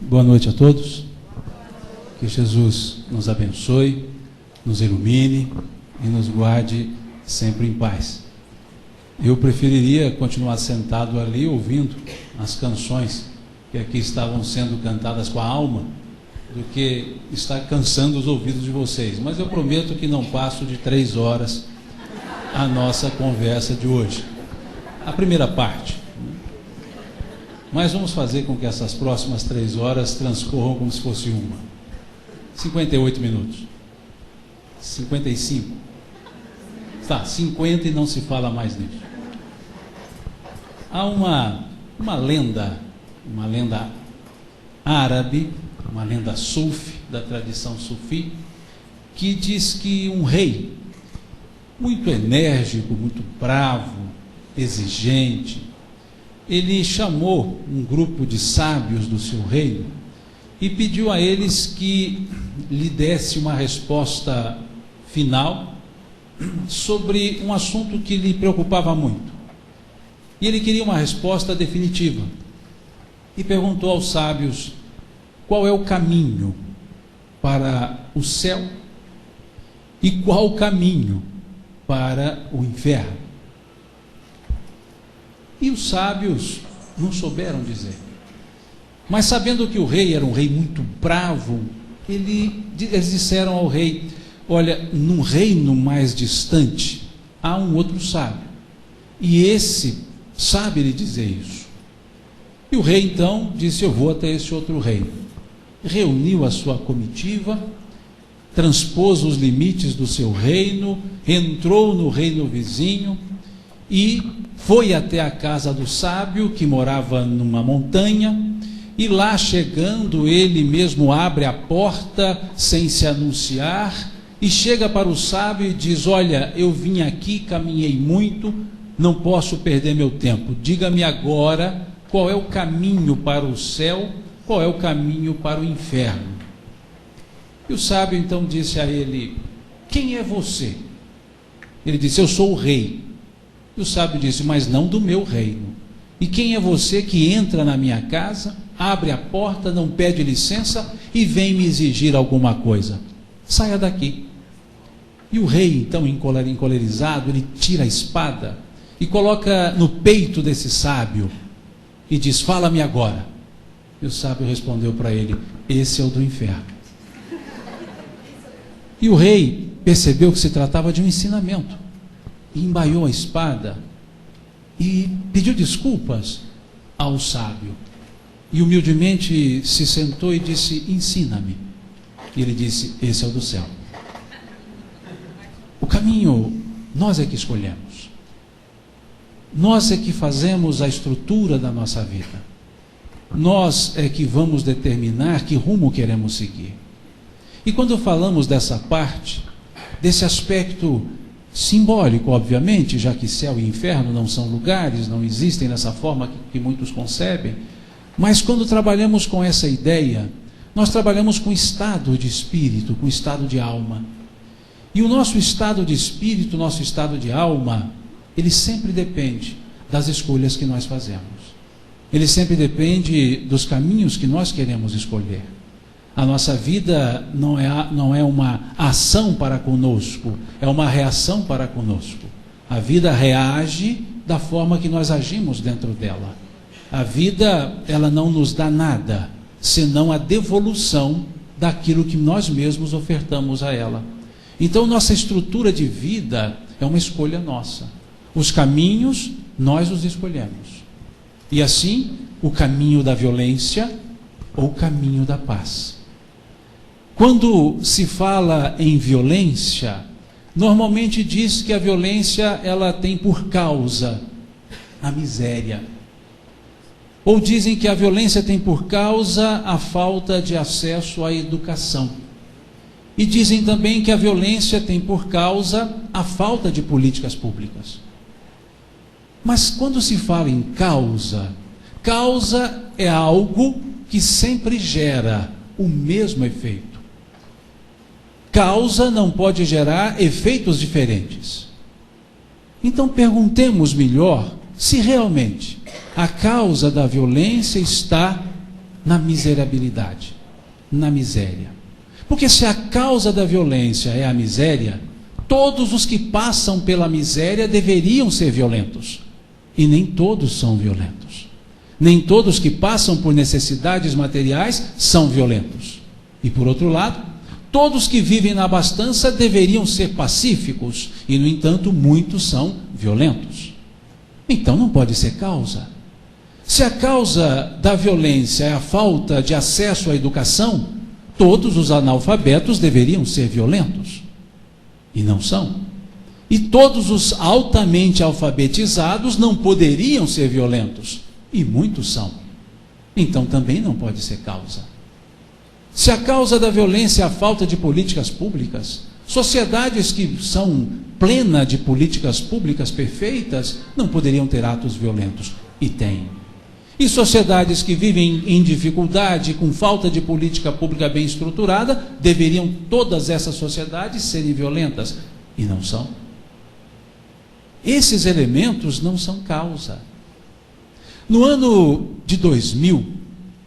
Boa noite a todos. Que Jesus nos abençoe, nos ilumine e nos guarde sempre em paz. Eu preferiria continuar sentado ali ouvindo as canções que aqui estavam sendo cantadas com a alma do que estar cansando os ouvidos de vocês. Mas eu prometo que não passo de 3 horas a nossa conversa de hoje. A primeira parte. Mas vamos fazer com que essas próximas 3 horas transcorram como se fosse uma. 58 minutos. 55. Tá, 50 e não se fala mais nisso. Há uma lenda árabe, uma lenda sufi, da tradição sufi, que diz que um rei, muito enérgico, muito bravo, exigente, ele chamou um grupo de sábios do seu reino e pediu a eles que lhe desse uma resposta final sobre um assunto que lhe preocupava muito. E ele queria uma resposta definitiva. E perguntou aos sábios qual é o caminho para o céu e qual o caminho para o inferno. E os sábios não souberam dizer. Mas sabendo que o rei era um rei muito bravo, eles disseram ao rei: olha, num reino mais distante há um outro sábio, e esse sabe lhe dizer isso. E o rei então disse: eu vou até esse outro reino. Reuniu a sua comitiva, transpôs os limites do seu reino, entrou no reino vizinho e foi até a casa do sábio, que morava numa montanha, e lá chegando, ele mesmo abre a porta sem se anunciar, e chega para o sábio e diz: olha, eu vim aqui, caminhei muito, não posso perder meu tempo, diga-me agora qual é o caminho para o céu, qual é o caminho para o inferno. E o sábio então disse a ele: quem é você? Ele disse: eu sou o rei. E o sábio disse: mas não do meu reino. E quem é você que entra na minha casa, abre a porta, não pede licença e vem me exigir alguma coisa? Saia daqui. E o rei, então, encolerizado, ele tira a espada e coloca no peito desse sábio e diz: fala-me agora. E o sábio respondeu para ele: esse é o do inferno. E o rei percebeu que se tratava de um ensinamento, e embaiou a espada e pediu desculpas ao sábio, e humildemente se sentou e disse: ensina-me. E ele disse: esse é o do céu. O caminho nós é que escolhemos, nós é que fazemos a estrutura da nossa vida, nós é que vamos determinar que rumo queremos seguir. E quando falamos dessa parte, desse aspecto simbólico, obviamente, já que céu e inferno não são lugares, não existem dessa forma que muitos concebem, mas quando trabalhamos com essa ideia, nós trabalhamos com estado de espírito, com estado de alma. E o nosso estado de espírito, nosso estado de alma, ele sempre depende das escolhas que nós fazemos. Ele sempre depende dos caminhos que nós queremos escolher. A nossa vida não é uma ação para conosco, é uma reação para conosco. A vida reage da forma que nós agimos dentro dela. A vida, ela não nos dá nada, senão a devolução daquilo que nós mesmos ofertamos a ela. Então, nossa estrutura de vida é uma escolha nossa. Os caminhos, nós os escolhemos. E assim, o caminho da violência ou o caminho da paz. Quando se fala em violência, normalmente diz que a violência ela tem por causa a miséria. Ou dizem que a violência tem por causa a falta de acesso à educação. E dizem também que a violência tem por causa a falta de políticas públicas. Mas quando se fala em causa, causa é algo que sempre gera o mesmo efeito. causa não pode gerar efeitos diferentes. Então perguntemos melhor se realmente a causa da violência está na miserabilidade, na miséria. Porque se a causa da violência é a miséria, todos os que passam pela miséria deveriam ser violentos. E nem todos são violentos. Nem todos que passam por necessidades materiais são violentos. E por outro lado, todos que vivem na abastança deveriam ser pacíficos. E no entanto, muitos são violentos. Então não pode ser causa. Se a causa da violência é a falta de acesso à educação, todos os analfabetos deveriam ser violentos. E não são. E todos os altamente alfabetizados não poderiam ser violentos. E muitos são. Então também não pode ser causa. Se a causa da violência é a falta de políticas públicas, sociedades que são plenas de políticas públicas perfeitas não poderiam ter atos violentos. E têm. E sociedades que vivem em dificuldade, com falta de política pública bem estruturada, deveriam todas essas sociedades serem violentas. E não são. Esses elementos não são causa. No ano de 2000,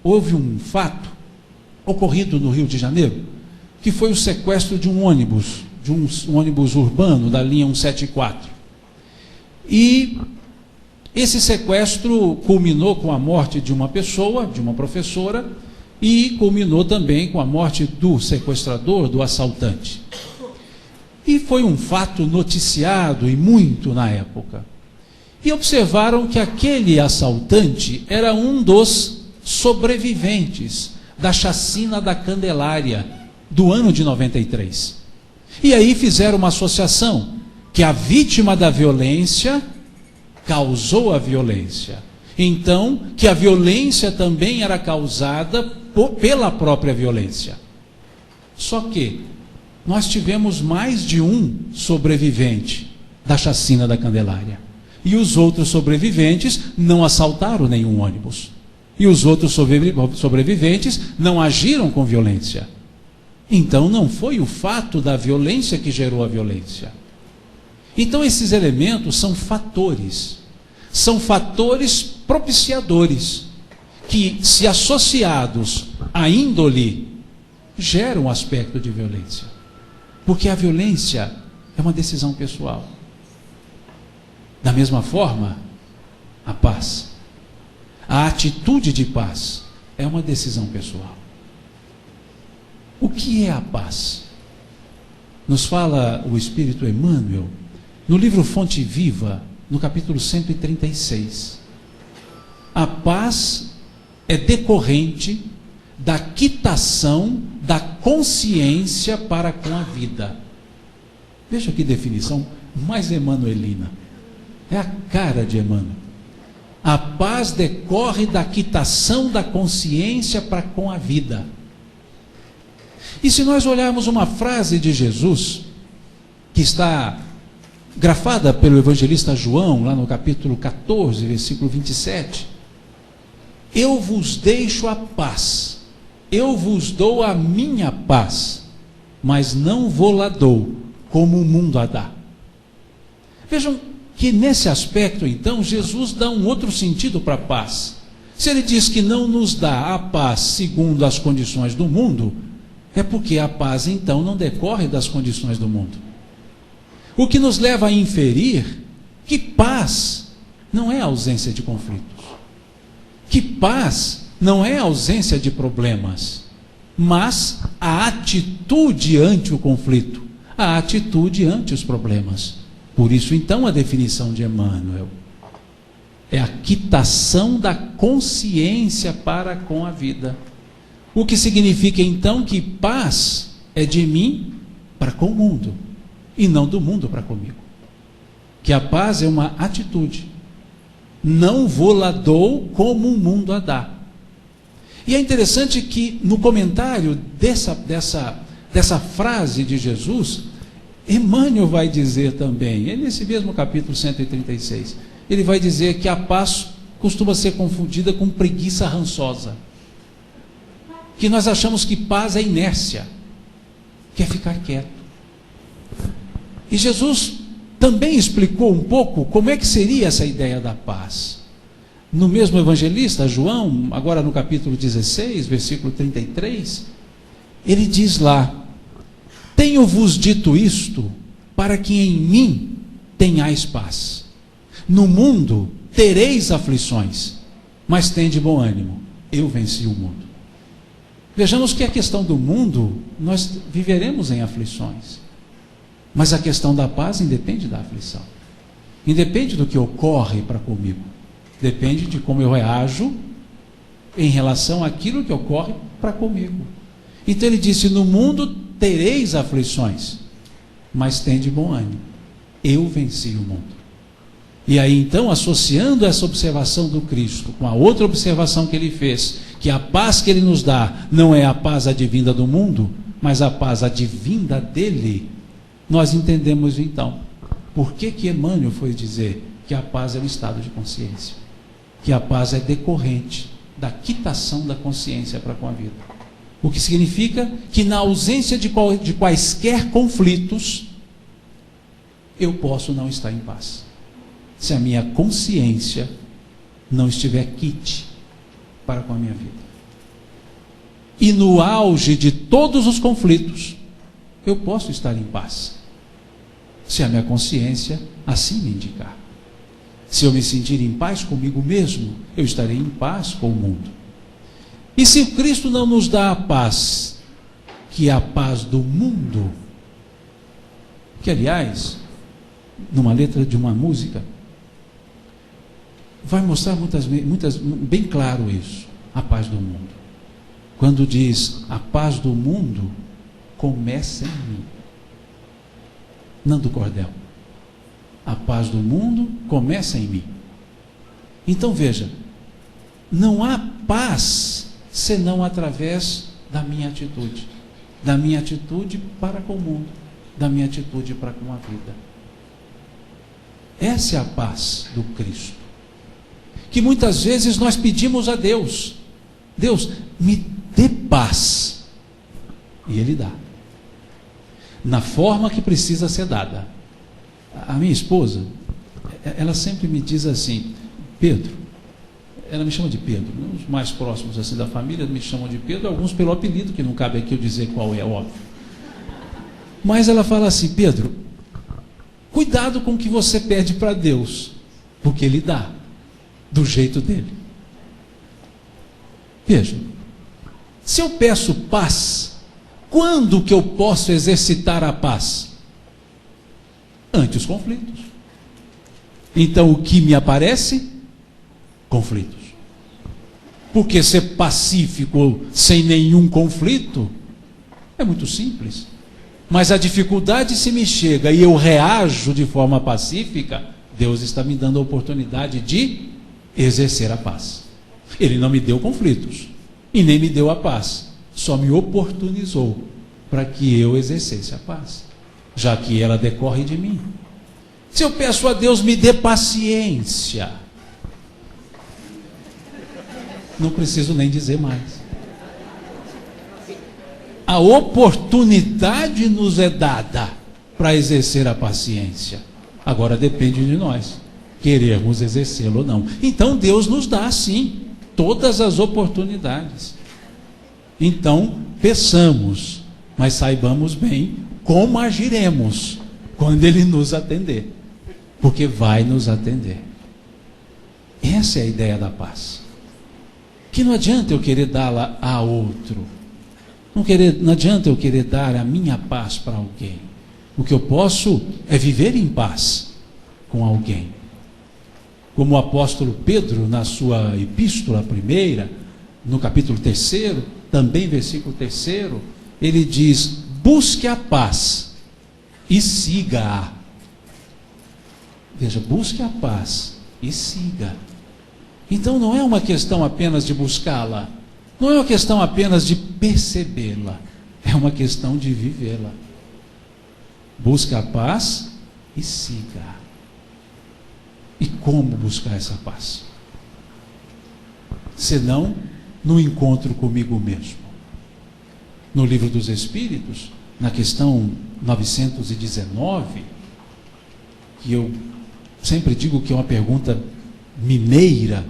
houve um fato ocorrido no Rio de Janeiro, que foi o sequestro de um ônibus urbano da linha 174. E esse sequestro culminou com a morte de uma pessoa, de uma professora, e culminou também com a morte do sequestrador, do assaltante. E foi um fato noticiado e muito na época. E observaram que aquele assaltante era um dos sobreviventes da chacina da Candelária, do ano de 93. E aí fizeram uma associação, que a vítima da violência causou a violência. Então, que a violência também era causada pela própria violência. Só que nós tivemos mais de um sobrevivente da chacina da Candelária. E os outros sobreviventes não assaltaram nenhum ônibus. E os outros sobreviventes não agiram com violência. Então não foi o fato da violência que gerou a violência. Então esses elementos são fatores propiciadores, que se associados à índole, geram um aspecto de violência. Porque a violência é uma decisão pessoal. Da mesma forma, a paz, a atitude de paz, é uma decisão pessoal. O que é a paz? Nos fala o Espírito Emmanuel, no livro Fonte Viva, no capítulo 136. A paz é decorrente da quitação da consciência para com a vida. Veja que definição mais emanuelina. É a cara de Emmanuel. A paz decorre da quitação da consciência para com a vida. E se nós olharmos uma frase de Jesus, que está grafada pelo evangelista João, lá no capítulo 14, versículo 27, eu vos deixo a paz, eu vos dou a minha paz, mas não vou-la dou, como o mundo a dá. Vejam que nesse aspecto, então, Jesus dá um outro sentido para a paz. Se ele diz que não nos dá a paz segundo as condições do mundo, é porque a paz, então, não decorre das condições do mundo. O que nos leva a inferir que paz não é ausência de conflitos. Que paz não é ausência de problemas, mas a atitude ante o conflito, a atitude ante os problemas. Por isso, então, a definição de Emmanuel é a quitação da consciência para com a vida. O que significa, então, que paz é de mim para com o mundo, e não do mundo para comigo. Que a paz é uma atitude. Não vou-la dou como o mundo a dá. E é interessante que no comentário dessa frase de Jesus, Emmanuel vai dizer também, nesse mesmo capítulo 136, ele vai dizer que a paz costuma ser confundida com preguiça rançosa. Que nós achamos que paz é inércia. quer ficar quieto. E Jesus também explicou um pouco como é que seria essa ideia da paz. No mesmo evangelista, João, agora no capítulo 16, versículo 33, ele diz lá: tenho-vos dito isto, para que em mim tenhais paz. No mundo tereis aflições, mas tende bom ânimo, eu venci o mundo. Vejamos que a questão do mundo, nós viveremos em aflições, mas a questão da paz independe da aflição, independe do que ocorre para comigo, depende de como eu reajo em relação àquilo que ocorre para comigo. Então ele disse: no mundo tereis aflições, mas tende bom ânimo, eu venci o mundo. E aí então, associando essa observação do Cristo com a outra observação que ele fez, que a paz que ele nos dá não é a paz advinda do mundo, mas a paz advinda dele, nós entendemos então por que Emmanuel foi dizer que a paz é um estado de consciência, que a paz é decorrente da quitação da consciência para com a vida. O que significa que na ausência de quaisquer conflitos, eu posso não estar em paz, se a minha consciência não estiver quite para com a minha vida. E no auge de todos os conflitos, eu posso estar em paz, se a minha consciência assim me indicar. Se eu me sentir em paz comigo mesmo, eu estarei em paz com o mundo. E se Cristo não nos dá a paz, que é a paz do mundo, que aliás, numa letra de uma música, vai mostrar muitas bem claro isso, a paz do mundo. Quando diz: a paz do mundo começa em mim. Nando Cordel. A paz do mundo começa em mim. Então veja, não há paz senão através da minha atitude para com o mundo, da minha atitude para com a vida. Essa é a paz do Cristo, que muitas vezes nós pedimos a Deus: Deus, me dê paz, e Ele dá, na forma que precisa ser dada. A minha esposa, ela sempre me diz assim: Pedro, ela me chama de Pedro, os mais próximos assim da família me chamam de Pedro, alguns pelo apelido, que não cabe aqui eu dizer qual é, óbvio. Mas ela fala assim: Pedro, cuidado com o que você pede para Deus, porque Ele dá do jeito dele. Veja, se eu peço paz, quando que eu posso exercitar a paz? Ante os conflitos. Então o que me aparece? Conflitos. Porque ser pacífico sem nenhum conflito é muito simples. Mas a dificuldade, se me chega e eu reajo de forma pacífica, Deus está me dando a oportunidade de exercer a paz. Ele não me deu conflitos e nem me deu a paz, só me oportunizou para que eu exercesse a paz, já que ela decorre de mim. Se eu peço a Deus, me dê paciência, não preciso nem dizer mais. A oportunidade nos é dada para exercer a paciência. Agora depende de nós querermos exercê-lo ou não. Então Deus nos dá sim todas as oportunidades. Então peçamos, mas saibamos bem como agiremos quando Ele nos atender, porque vai nos atender. Essa é a ideia da paz, que não adianta eu querer dá-la a outro, não adianta eu querer dar a minha paz para alguém. O que eu posso é viver em paz com alguém. Como o apóstolo Pedro, na sua epístola primeira, no capítulo 3, também versículo 3, ele diz: busque a paz e siga-a. Veja, busque a paz e siga. Então não é uma questão apenas de buscá-la, não é uma questão apenas de percebê-la, é uma questão de vivê-la. Busca a paz e siga. E como buscar essa paz? Senão no encontro comigo mesmo. No Livro dos Espíritos, na questão 919, que eu sempre digo que é uma pergunta mineira,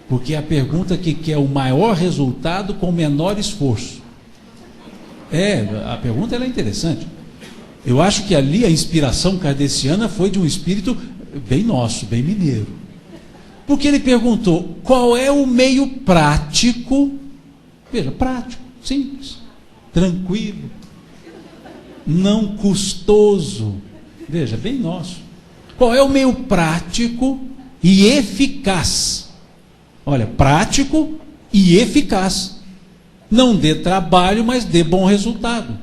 porque é a pergunta que quer o maior resultado com o menor esforço. A pergunta ela é interessante. Eu acho que ali a inspiração kardeciana foi de um espírito bem nosso, bem mineiro. Porque ele perguntou, qual é o meio prático, veja, prático, simples, tranquilo, não custoso, veja, bem nosso. Qual é o meio prático e eficaz? Olha, prático e eficaz. Não dê trabalho, mas dê bom resultado.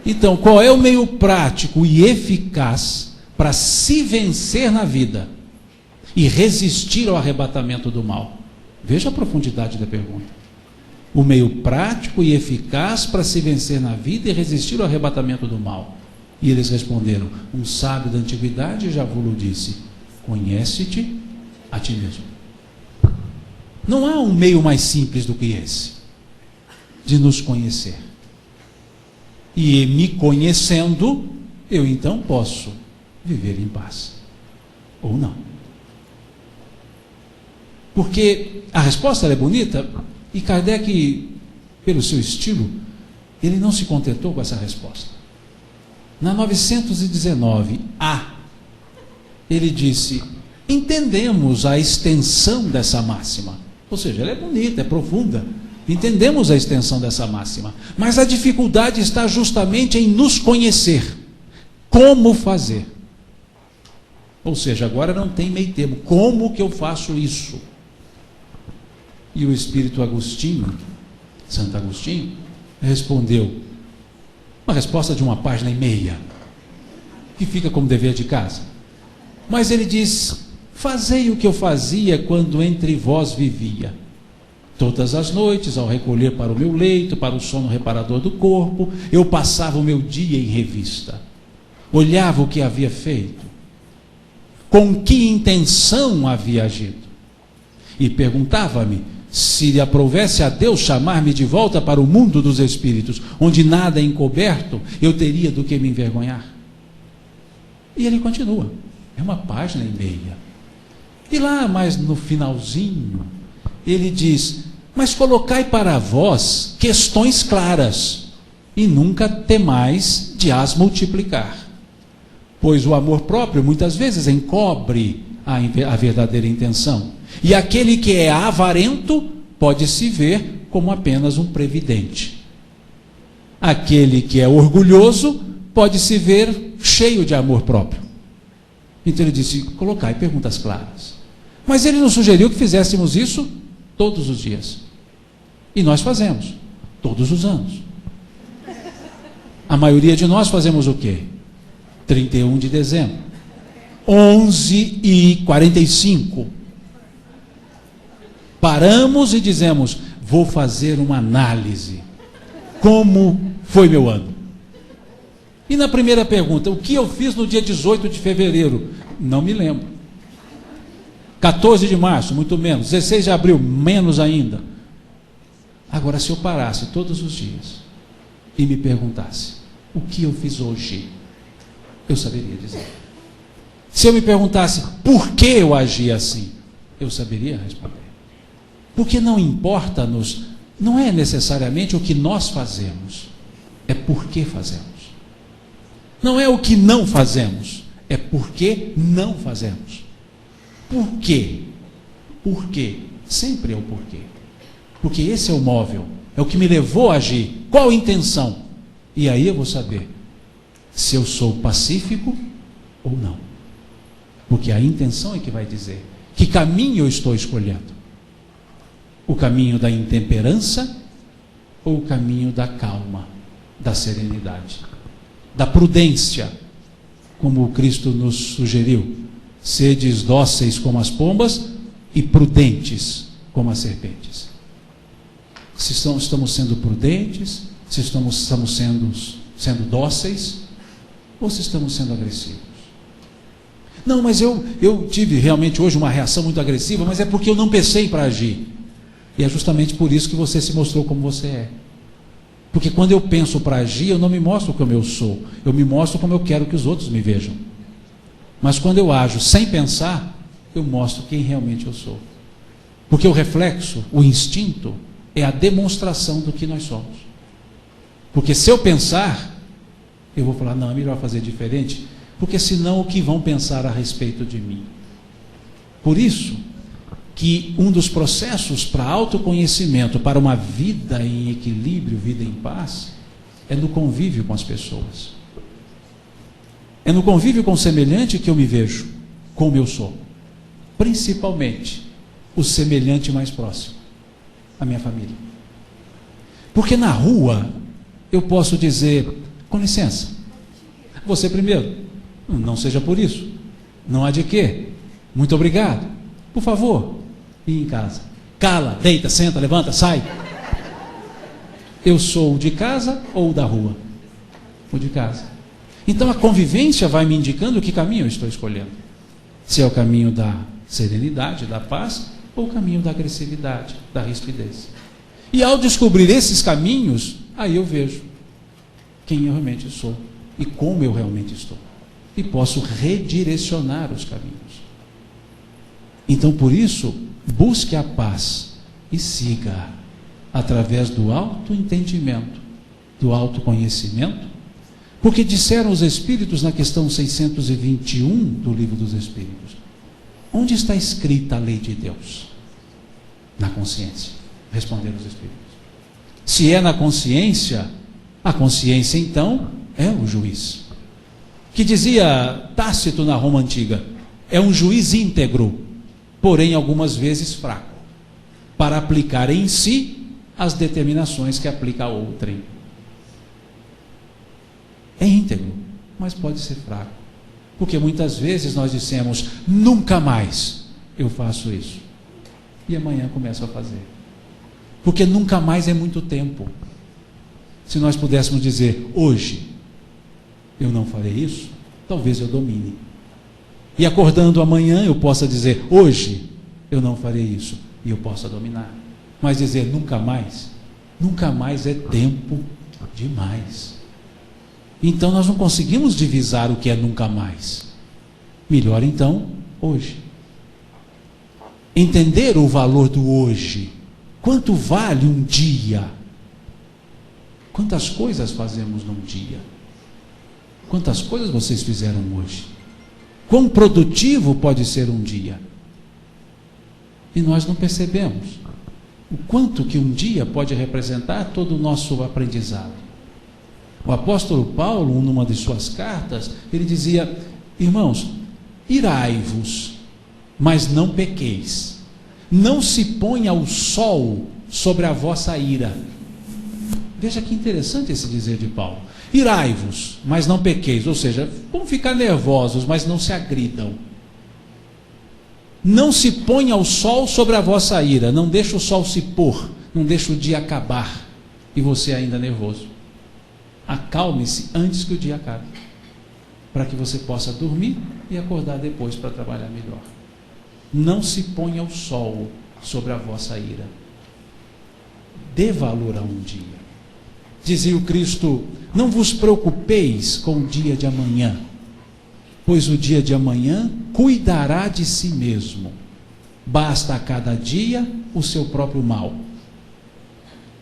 Então, qual é o meio prático e eficaz para se vencer na vida e resistir ao arrebatamento do mal? Veja a profundidade da pergunta. O meio prático e eficaz para se vencer na vida e resistir ao arrebatamento do mal. E eles responderam, um sábio da antiguidade já vos disse, conhece-te a ti mesmo. Não há um meio mais simples do que esse, de nos conhecer. E me conhecendo, eu então posso viver em paz. Ou não. Porque a resposta é bonita, e Kardec, pelo seu estilo, ele não se contentou com essa resposta. Na 919A, ele disse, entendemos a extensão dessa máxima. Ou seja, ela é bonita, é profunda. Entendemos a extensão dessa máxima. Mas a dificuldade está justamente em nos conhecer. Como fazer? Ou seja, agora não tem meio termo. Como que eu faço isso? E o Espírito Agostinho, Santo Agostinho, respondeu, uma resposta de 1,5 páginas, que fica como dever de casa. Mas ele diz, fazei o que eu fazia quando entre vós vivia. Todas as noites, ao recolher para o meu leito, para o sono reparador do corpo, eu passava o meu dia em revista. Olhava o que havia feito, com que intenção havia agido. E perguntava-me, se lhe aprovesse a Deus chamar-me de volta para o mundo dos espíritos, onde nada é encoberto, eu teria do que me envergonhar. E ele continua, é 1,5 páginas. E lá, mais no finalzinho, ele diz, mas colocai para vós questões claras, e nunca temais de as multiplicar. Pois o amor próprio muitas vezes encobre a verdadeira intenção. E aquele que é avarento pode se ver como apenas um previdente. Aquele que é orgulhoso pode se ver cheio de amor próprio. Então ele disse, colocai perguntas claras. Mas ele nos sugeriu que fizéssemos isso todos os dias. E nós fazemos, todos os anos. A maioria de nós fazemos o quê? 31 de dezembro. 11h45. Paramos e dizemos, vou fazer uma análise. Como foi meu ano? E na primeira pergunta, o que eu fiz no dia 18 de fevereiro? Não me lembro. 14 de março, muito menos. 16 de abril, menos ainda. Agora, se eu parasse todos os dias e me perguntasse, o que eu fiz hoje? Eu saberia dizer. Se eu me perguntasse, por que eu agi assim? Eu saberia responder. Porque não importa-nos, não é necessariamente o que nós fazemos, é por que fazemos. Não é o que não fazemos, é por que não fazemos. Por quê? Por quê? Sempre é o porquê. Porque esse é o móvel, é o que me levou a agir. Qual a intenção? E aí eu vou saber se eu sou pacífico ou não. Porque a intenção é que vai dizer que caminho eu estou escolhendo. O caminho da intemperança ou o caminho da calma, da serenidade, da prudência, como o Cristo nos sugeriu. Sedes dóceis como as pombas e prudentes como as serpentes. Se estamos sendo prudentes, se estamos sendo dóceis, ou se estamos sendo agressivos. Não, mas eu tive realmente hoje uma reação muito agressiva, mas é porque eu não pensei para agir. E é justamente por isso que você se mostrou como você é. Porque quando eu penso para agir, eu não me mostro como eu sou, eu me mostro como eu quero que os outros me vejam. Mas quando eu ajo sem pensar, eu mostro quem realmente eu sou. Porque o reflexo, o instinto, é a demonstração do que nós somos. Porque se eu pensar, eu vou falar, não, é melhor fazer diferente, porque senão o que vão pensar a respeito de mim? Por isso que um dos processos para autoconhecimento, para uma vida em equilíbrio, vida em paz, é no convívio com as pessoas. É no convívio com o semelhante que eu me vejo como eu sou. Principalmente o semelhante mais próximo, a minha família. Porque na rua eu posso dizer, com licença, você primeiro, não seja por isso, não há de quê, muito obrigado, por favor. E em casa, cala, deita, senta, levanta, sai. Eu sou o de casa ou o da rua? O de casa. Então a convivência vai me indicando que caminho eu estou escolhendo. Se é o caminho da serenidade, da paz, ou o caminho da agressividade, da rispidez. E ao descobrir esses caminhos, aí eu vejo quem eu realmente sou e como eu realmente estou. E posso redirecionar os caminhos. Então, por isso, busque a paz e siga através do autoentendimento, do autoconhecimento, porque disseram os Espíritos na questão 621 do Livro dos Espíritos, onde está escrita a lei de Deus? Na consciência, responderam os Espíritos. Se é na consciência, a consciência então é o juiz. Que dizia Tácito na Roma Antiga, é um juiz íntegro, porém algumas vezes fraco, para aplicar em si as determinações que aplica a outrem. É íntegro, mas pode ser fraco, porque muitas vezes nós dissemos, nunca mais eu faço isso, e amanhã começo a fazer, porque nunca mais é muito tempo. Se nós pudéssemos dizer, hoje eu não farei isso, talvez eu domine. E acordando amanhã eu possa dizer, hoje eu não farei isso, e eu possa dominar. Mas dizer nunca mais é tempo demais. Então nós não conseguimos divisar o que é nunca mais. Melhor então, hoje. Entender o valor do hoje. Quanto vale um dia? Quantas coisas fazemos num dia? Quantas coisas vocês fizeram hoje? Quão produtivo pode ser um dia? E nós não percebemos o quanto que um dia pode representar todo o nosso aprendizado. O apóstolo Paulo, numa de suas cartas, ele dizia, irmãos, irai-vos, mas não pequeis. Não se ponha o sol sobre a vossa ira. Veja que interessante esse dizer de Paulo. Irai-vos, mas não pequeis. Ou seja, vamos ficar nervosos, mas não se agridam. Não se ponha o sol sobre a vossa ira. Não deixe o sol se pôr. Não deixe o dia acabar. E você ainda nervoso. Acalme-se antes que o dia acabe. Para que você possa dormir e acordar depois para trabalhar melhor. Não se ponha o sol sobre a vossa ira. Dê valor a um dia. Dizia o Cristo, não vos preocupeis com o dia de amanhã, pois o dia de amanhã cuidará de si mesmo. Basta a cada dia o seu próprio mal.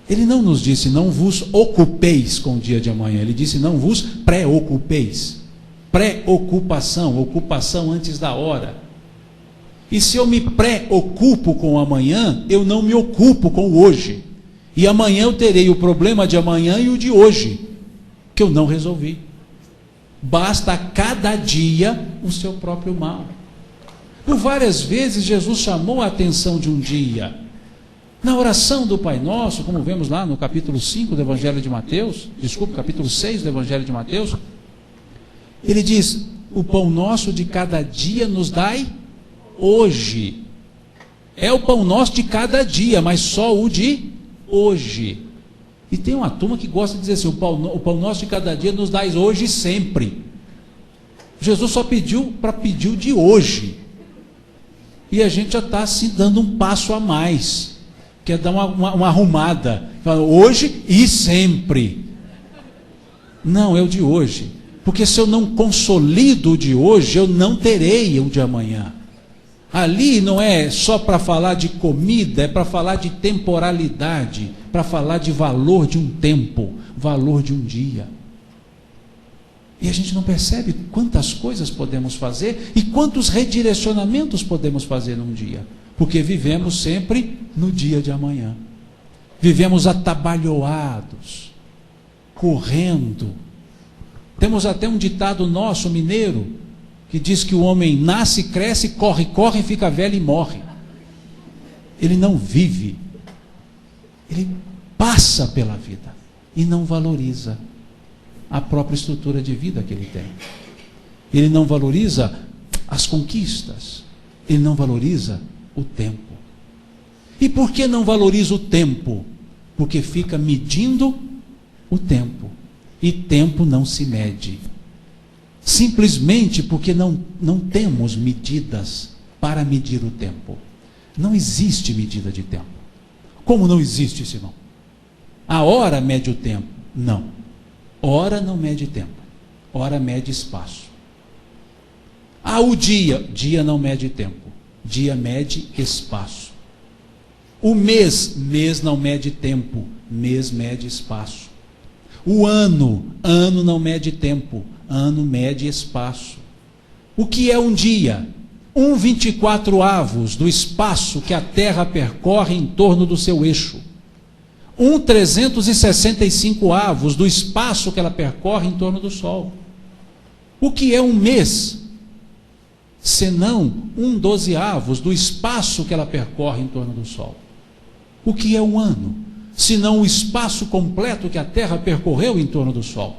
Ele não nos disse, não vos ocupeis com o dia de amanhã. Ele disse, não vos preocupeis. Preocupação, ocupação antes da hora. E se eu me preocupo com o amanhã, eu não me ocupo com o hoje. E amanhã eu terei o problema de amanhã e o de hoje, que eu não resolvi. Basta a cada dia o seu próprio mal. Por várias vezes Jesus chamou a atenção de um dia. Na oração do Pai Nosso, como vemos lá no capítulo 5 do Evangelho de Mateus, capítulo 6 do Evangelho de Mateus, ele diz, o pão nosso de cada dia nos dai hoje. É o pão nosso de cada dia, mas só o de hoje. E tem uma turma que gosta de dizer assim, o pão nosso de cada dia nos dai hoje sempre. Jesus só pediu para pedir o de hoje. E a gente já está se dando um passo a mais. quer dar uma arrumada. Fala, hoje e sempre. Não, é o de hoje. Porque se eu não consolido o de hoje, eu não terei o de amanhã. Ali não é só para falar de comida, é para falar de temporalidade, para falar de valor de um tempo, valor de um dia. E a gente não percebe quantas coisas podemos fazer e quantos redirecionamentos podemos fazer num dia. Porque vivemos sempre no dia de amanhã. Vivemos atabalhoados, correndo. Temos até um ditado nosso, mineiro, que diz que o homem nasce, cresce, corre, corre, fica velho e morre. Ele não vive. Ele passa pela vida e não valoriza a própria estrutura de vida que ele tem. Ele não valoriza as conquistas. Ele não valoriza o tempo. E por que não valoriza o tempo? Porque fica medindo o tempo. E tempo não se mede. Simplesmente porque não temos medidas para medir o tempo. Não existe medida de tempo. Como não existe, Simão? A hora mede o tempo? Não. Hora não mede tempo. Hora mede espaço. O dia não mede tempo. Dia mede espaço. O mês não mede tempo. Mês mede espaço. O ano não mede tempo. Ano mede espaço. O que é um dia? 1/24 do espaço que a Terra percorre em torno do seu eixo. 365 do espaço que ela percorre em torno do Sol. O que é um mês? Senão 1/12 do espaço que ela percorre em torno do Sol. O que é um ano? Senão o espaço completo que a Terra percorreu em torno do Sol.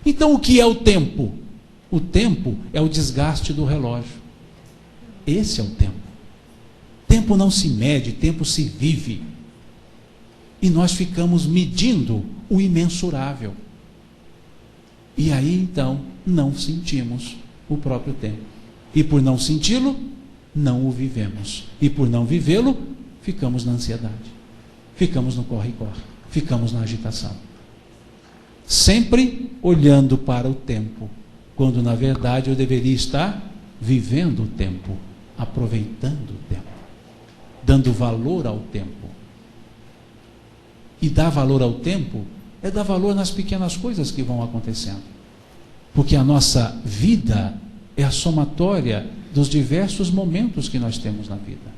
Então o que é o tempo? O tempo é o desgaste do relógio. Esse é o tempo. Tempo não se mede, tempo se vive. E nós ficamos medindo o imensurável. E aí então não sentimos o próprio tempo. E por não senti-lo, não o vivemos. E por não vivê-lo, ficamos na ansiedade. Ficamos no corre-corre. Ficamos na agitação. Sempre olhando para o tempo, quando na verdade eu deveria estar vivendo o tempo, aproveitando o tempo, dando valor ao tempo. E dar valor ao tempo é dar valor nas pequenas coisas que vão acontecendo. Porque a nossa vida é a somatória dos diversos momentos que nós temos na vida.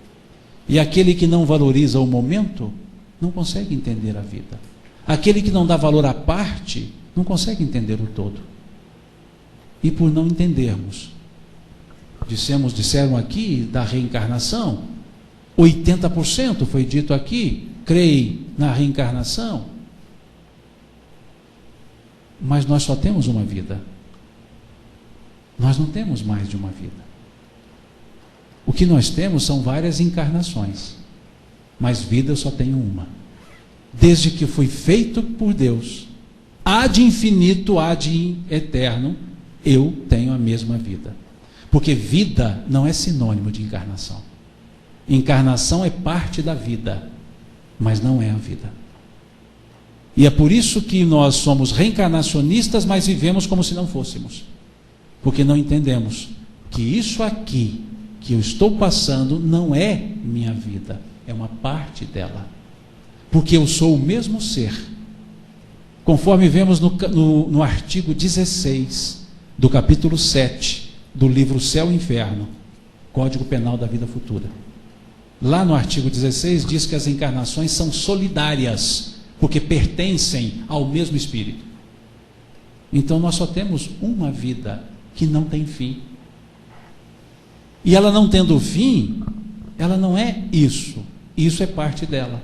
E aquele que não valoriza o momento, não consegue entender a vida. Aquele que não dá valor à parte, não consegue entender o todo. E por não entendermos, disseram aqui da reencarnação, 80% foi dito aqui, creem na reencarnação, mas nós só temos uma vida. Nós não temos mais de uma vida. O que nós temos são várias encarnações, mas vida eu só tenho uma. Desde que fui feito por Deus, há de infinito, há de eterno, eu tenho a mesma vida. Porque vida não é sinônimo de encarnação. Encarnação é parte da vida, mas não é a vida. E é por isso que nós somos reencarnacionistas, mas vivemos como se não fôssemos. Porque não entendemos que isso aqui que eu estou passando não é minha vida, é uma parte dela. Porque eu sou o mesmo ser. Conforme vemos no artigo 16 do capítulo 7 do livro Céu e Inferno, Código Penal da Vida Futura. Lá no artigo 16 diz que as encarnações são solidárias, porque pertencem ao mesmo espírito. Então nós só temos uma vida que não tem fim. E ela não tendo fim, ela não é isso. Isso é parte dela.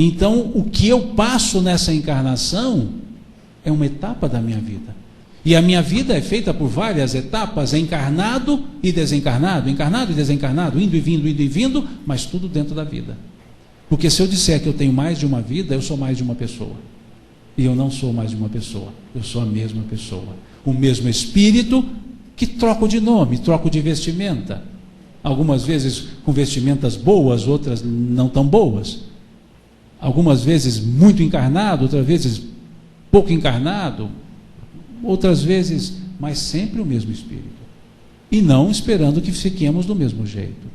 Então, o que eu passo nessa encarnação é uma etapa da minha vida. E a minha vida é feita por várias etapas, encarnado e desencarnado, indo e vindo, mas tudo dentro da vida. Porque se eu disser que eu tenho mais de uma vida, eu sou mais de uma pessoa. E eu não sou mais de uma pessoa, eu sou a mesma pessoa. O mesmo espírito que troco de nome, troco de vestimenta. algumas vezes com vestimentas boas, outras não tão boas, algumas vezes muito encarnado, outras vezes pouco encarnado, outras vezes, mas sempre o mesmo Espírito, e não esperando que fiquemos do mesmo jeito.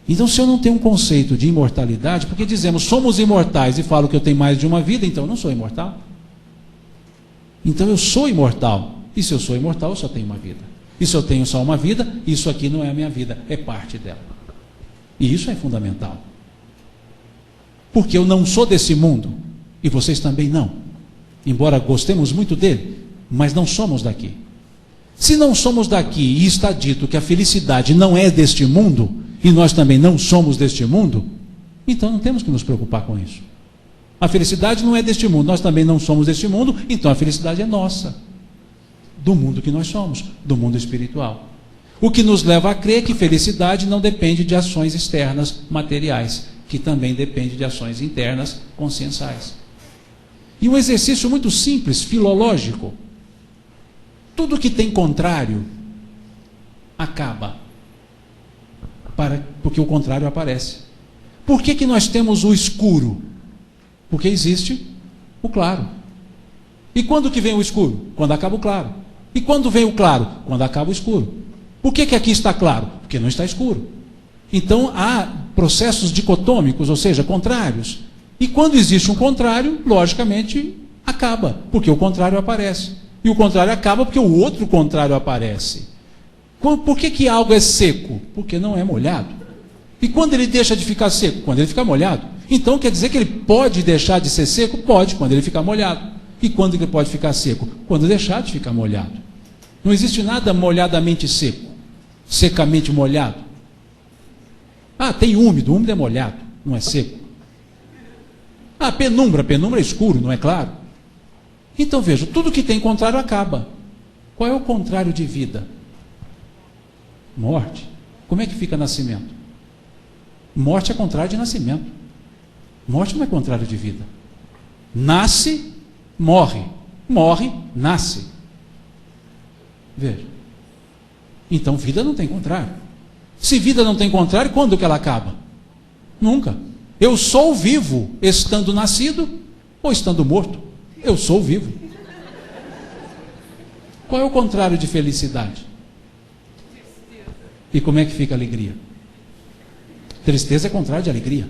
Então, se eu não tenho um conceito de imortalidade, porque dizemos somos imortais e falo que eu tenho mais de uma vida, então eu não sou imortal. Então eu sou imortal, e se eu sou imortal eu só tenho uma vida. E se eu tenho só uma vida, isso aqui não é a minha vida, é parte dela. E isso é fundamental. Porque eu não sou desse mundo, e vocês também não. Embora gostemos muito dele, mas não somos daqui. Se não somos daqui e está dito que a felicidade não é deste mundo, e nós também não somos deste mundo, então não temos que nos preocupar com isso. A felicidade não é deste mundo, nós também não somos deste mundo, então a felicidade é nossa, do mundo que nós somos, do mundo espiritual. O que nos leva a crer que felicidade não depende de ações externas materiais, que também depende de ações internas conscienciais. E um exercício muito simples, filológico: tudo que tem contrário acaba, porque o contrário aparece. Por que nós temos o escuro? Porque existe o claro. E quando que vem o escuro? Quando acaba o claro. E quando vem o claro? Quando acaba o escuro. Por que aqui está claro? Porque não está escuro. Então há processos dicotômicos, ou seja, contrários. E quando existe um contrário, logicamente acaba, porque o contrário aparece. E o contrário acaba porque o outro contrário aparece. Por que algo é seco? Porque não é molhado. E quando ele deixa de ficar seco? Quando ele fica molhado. Então quer dizer que ele pode deixar de ser seco? Pode, quando ele ficar molhado. E quando ele pode ficar seco? Quando deixar de ficar molhado. Não existe nada molhadamente seco, secamente molhado. Ah, tem úmido é molhado, não é seco. Ah, penumbra é escuro, não é claro. Então veja, tudo que tem contrário acaba. Qual é o contrário de vida? Morte. Como é que fica nascimento? Morte é contrário de nascimento. Morte não é contrário de vida. Nasce, morre. Morre, nasce. Veja. Então vida não tem contrário. Se vida não tem contrário, quando que ela acaba? Nunca. Eu sou vivo estando nascido ou estando morto. Eu sou vivo. Qual é o contrário de felicidade? E como é que fica a alegria? Tristeza é contrário de alegria.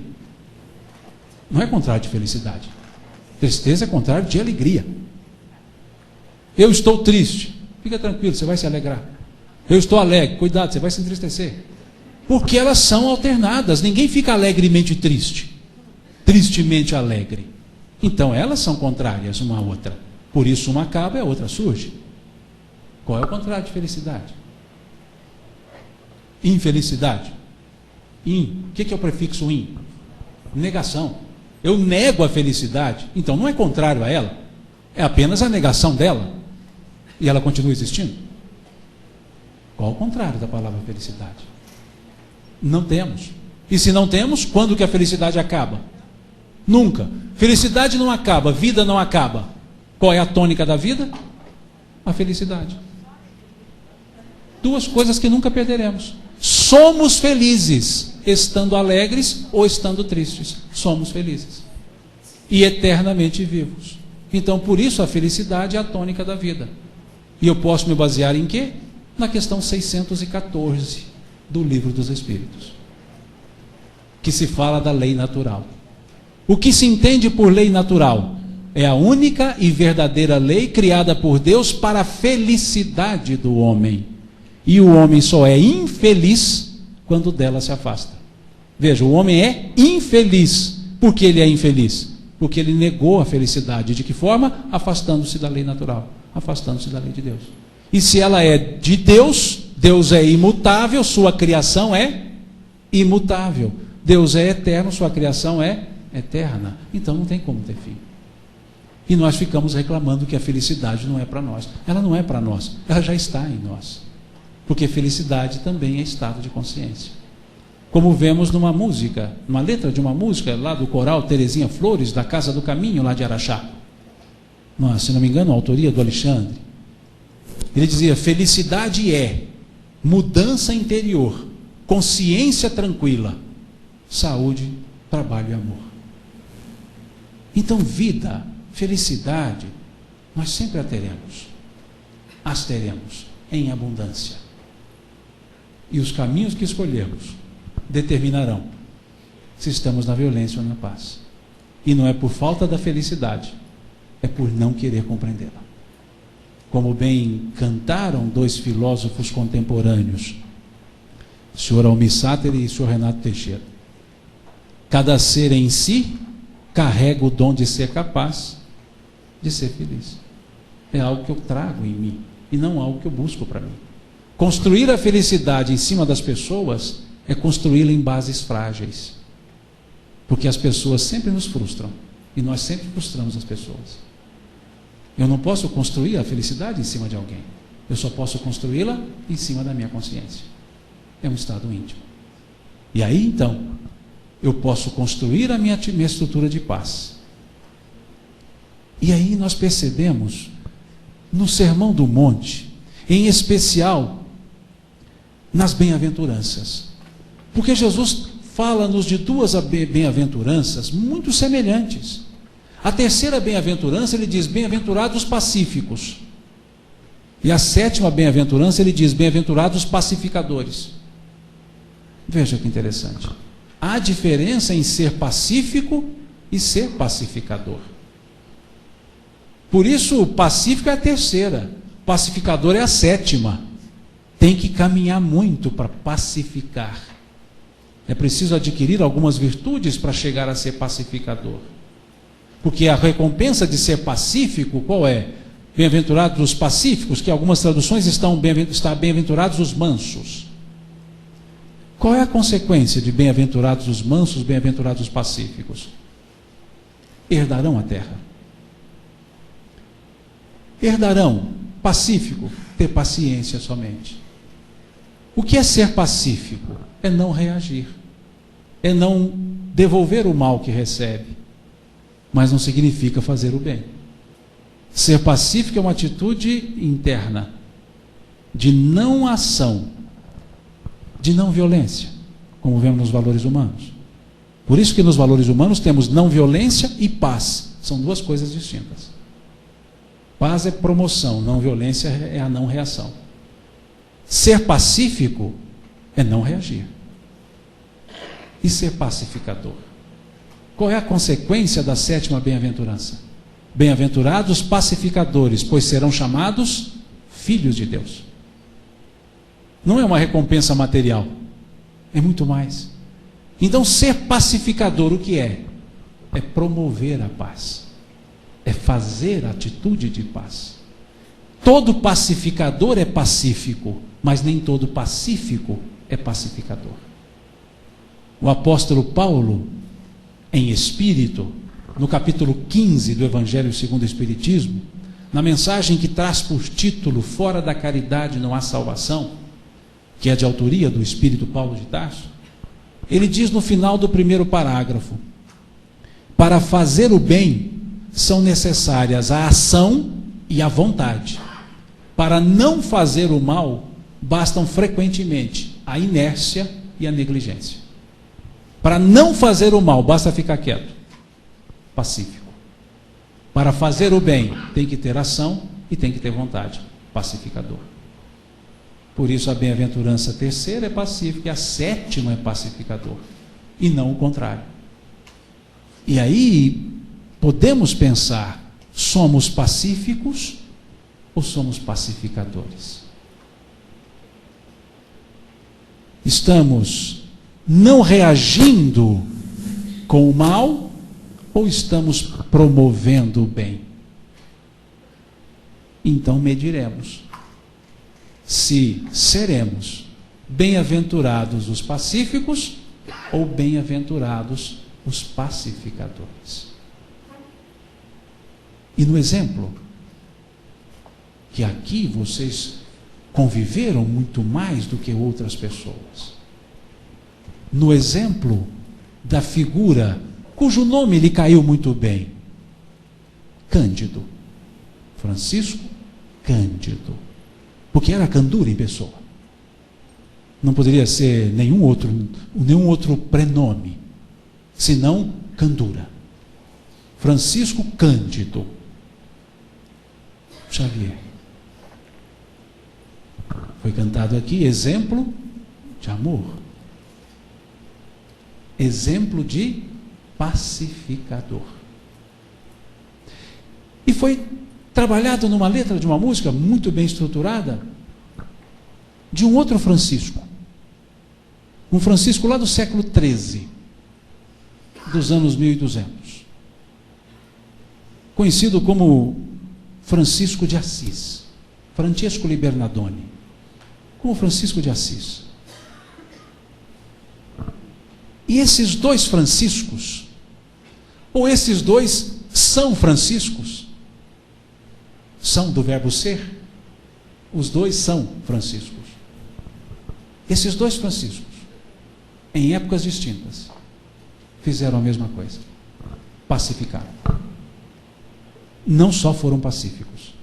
Não é contrário de felicidade. Tristeza é contrário de alegria. Eu estou triste. Fica tranquilo, você vai se alegrar. Eu estou alegre. Cuidado, você vai se entristecer. Porque elas são alternadas. Ninguém fica alegremente triste. Tristemente alegre. Então elas são contrárias uma à outra. Por isso uma acaba e a outra surge. Qual é o contrário de felicidade? Infelicidade. O que é o prefixo in? Negação. Eu nego a felicidade, então não é contrário a ela, é apenas a negação dela, e ela continua existindo. Qual o contrário da palavra felicidade? Não temos. E se não temos, quando que a felicidade acaba? Nunca. Felicidade não acaba, vida não acaba. Qual é a tônica da vida? A felicidade. Duas coisas que nunca perderemos. Somos felizes, estando alegres ou estando tristes. Somos felizes. E eternamente vivos. Então, por isso, a felicidade é a tônica da vida. E eu posso me basear em quê? Na questão 614 do Livro dos Espíritos, que se fala da lei natural. O que se entende por lei natural é a única e verdadeira lei criada por Deus para a felicidade do homem. E o homem só é infeliz quando dela se afasta. Veja, o homem é infeliz. Por que ele é infeliz? Porque ele negou a felicidade. De que forma? Afastando-se da lei natural, afastando-se da lei de Deus. E se ela é de Deus, Deus é imutável, sua criação é imutável. Deus é eterno, sua criação é eterna. Então não tem como ter fim. E nós ficamos reclamando que a felicidade não é para nós. Ela não é para nós, ela já está em nós. Porque felicidade também é estado de consciência. Como vemos numa música, numa letra de uma música lá do coral Terezinha Flores, da Casa do Caminho, lá de Araxá. Se não me engano, a autoria do Alexandre. Ele dizia: felicidade é mudança interior consciência tranquila, saúde, trabalho e amor. Então, vida, felicidade, nós sempre a teremos. As teremos em abundância. E os caminhos que escolhermos determinarão se estamos na violência ou na paz. E não é por falta da felicidade, é por não querer compreendê-la. Como bem cantaram dois filósofos contemporâneos, o senhor Almir Sater e o senhor Renato Teixeira. Cada ser em si carrega o dom de ser capaz de ser feliz. É algo que eu trago em mim e não algo que eu busco para mim. Construir a felicidade em cima das pessoas é construí-la em bases frágeis. Porque as pessoas sempre nos frustram e nós sempre frustramos as pessoas. Eu não posso construir a felicidade em cima de alguém. Eu só posso construí-la em cima da minha consciência. É um estado íntimo. E aí, então, eu posso construir a minha estrutura de paz. E aí nós percebemos, no Sermão do Monte, em especial, nas bem-aventuranças. Porque Jesus fala-nos de duas bem-aventuranças muito semelhantes. A terceira bem-aventurança, ele diz, bem-aventurados os pacíficos. E a sétima bem-aventurança, ele diz, bem-aventurados os pacificadores. Veja que interessante. Há diferença em ser pacífico e ser pacificador. Por isso, o pacífico é a terceira, pacificador é a sétima. Tem que caminhar muito para pacificar. É preciso adquirir algumas virtudes para chegar a ser pacificador. Porque a recompensa de ser pacífico, qual é? Bem-aventurados os pacíficos, que algumas traduções está bem-aventurados os mansos. Qual é a consequência de bem-aventurados os mansos, bem-aventurados os pacíficos? Herdarão a terra. Herdarão, pacífico, ter paciência somente. O que é ser pacífico? É não reagir. É não devolver o mal que recebe. Mas não significa fazer o bem. Ser pacífico é uma atitude interna, de não ação, de não violência, como vemos nos valores humanos. Por isso que nos valores humanos temos não violência e paz. São duas coisas distintas. Paz é promoção, não violência é a não reação. Ser pacífico é não reagir. E ser pacificador? Qual é a consequência da sétima bem-aventurança? Bem-aventurados pacificadores, pois serão chamados filhos de Deus. Não é uma recompensa material, é muito mais. Então, ser pacificador, o que é? É promover a paz, é fazer a atitude de paz. Todo pacificador é pacífico, mas nem todo pacífico é pacificador. O apóstolo Paulo, em espírito, no capítulo 15 do Evangelho segundo o Espiritismo, na mensagem que traz por título Fora da caridade não há salvação, que é de autoria do Espírito Paulo de Tarso, ele diz no final do primeiro parágrafo: para fazer o bem são necessárias a ação e a vontade. Para não fazer o mal, bastam frequentemente a inércia e a negligência. Para não fazer o mal, basta ficar quieto, pacífico. Para fazer o bem, tem que ter ação e tem que ter vontade, pacificador. Por isso a bem-aventurança terceira é pacífica e a sétima é pacificador, e não o contrário. E aí podemos pensar, somos pacíficos ou somos pacificadores? Estamos não reagindo com o mal ou estamos promovendo o bem? Então mediremos se seremos bem-aventurados os pacíficos ou bem-aventurados os pacificadores. E no exemplo, que aqui vocês conviveram muito mais do que outras pessoas, no exemplo da figura cujo nome lhe caiu muito bem, Cândido, Francisco Cândido, porque era candura em pessoa. Não poderia ser nenhum outro prenome, senão Candura. Francisco Cândido Xavier. Foi cantado aqui, exemplo de amor. Exemplo de pacificador. E foi trabalhado numa letra de uma música muito bem estruturada de um outro Francisco. Um Francisco lá do século XIII, dos anos 1200. Conhecido como Francisco de Assis. Francesco Libernadone. Como Francisco de Assis. E esses dois Franciscos, ou esses dois São Franciscos, são do verbo ser, os dois são Franciscos. Esses dois Franciscos, em épocas distintas, fizeram a mesma coisa. Pacificaram. Não só foram pacíficos,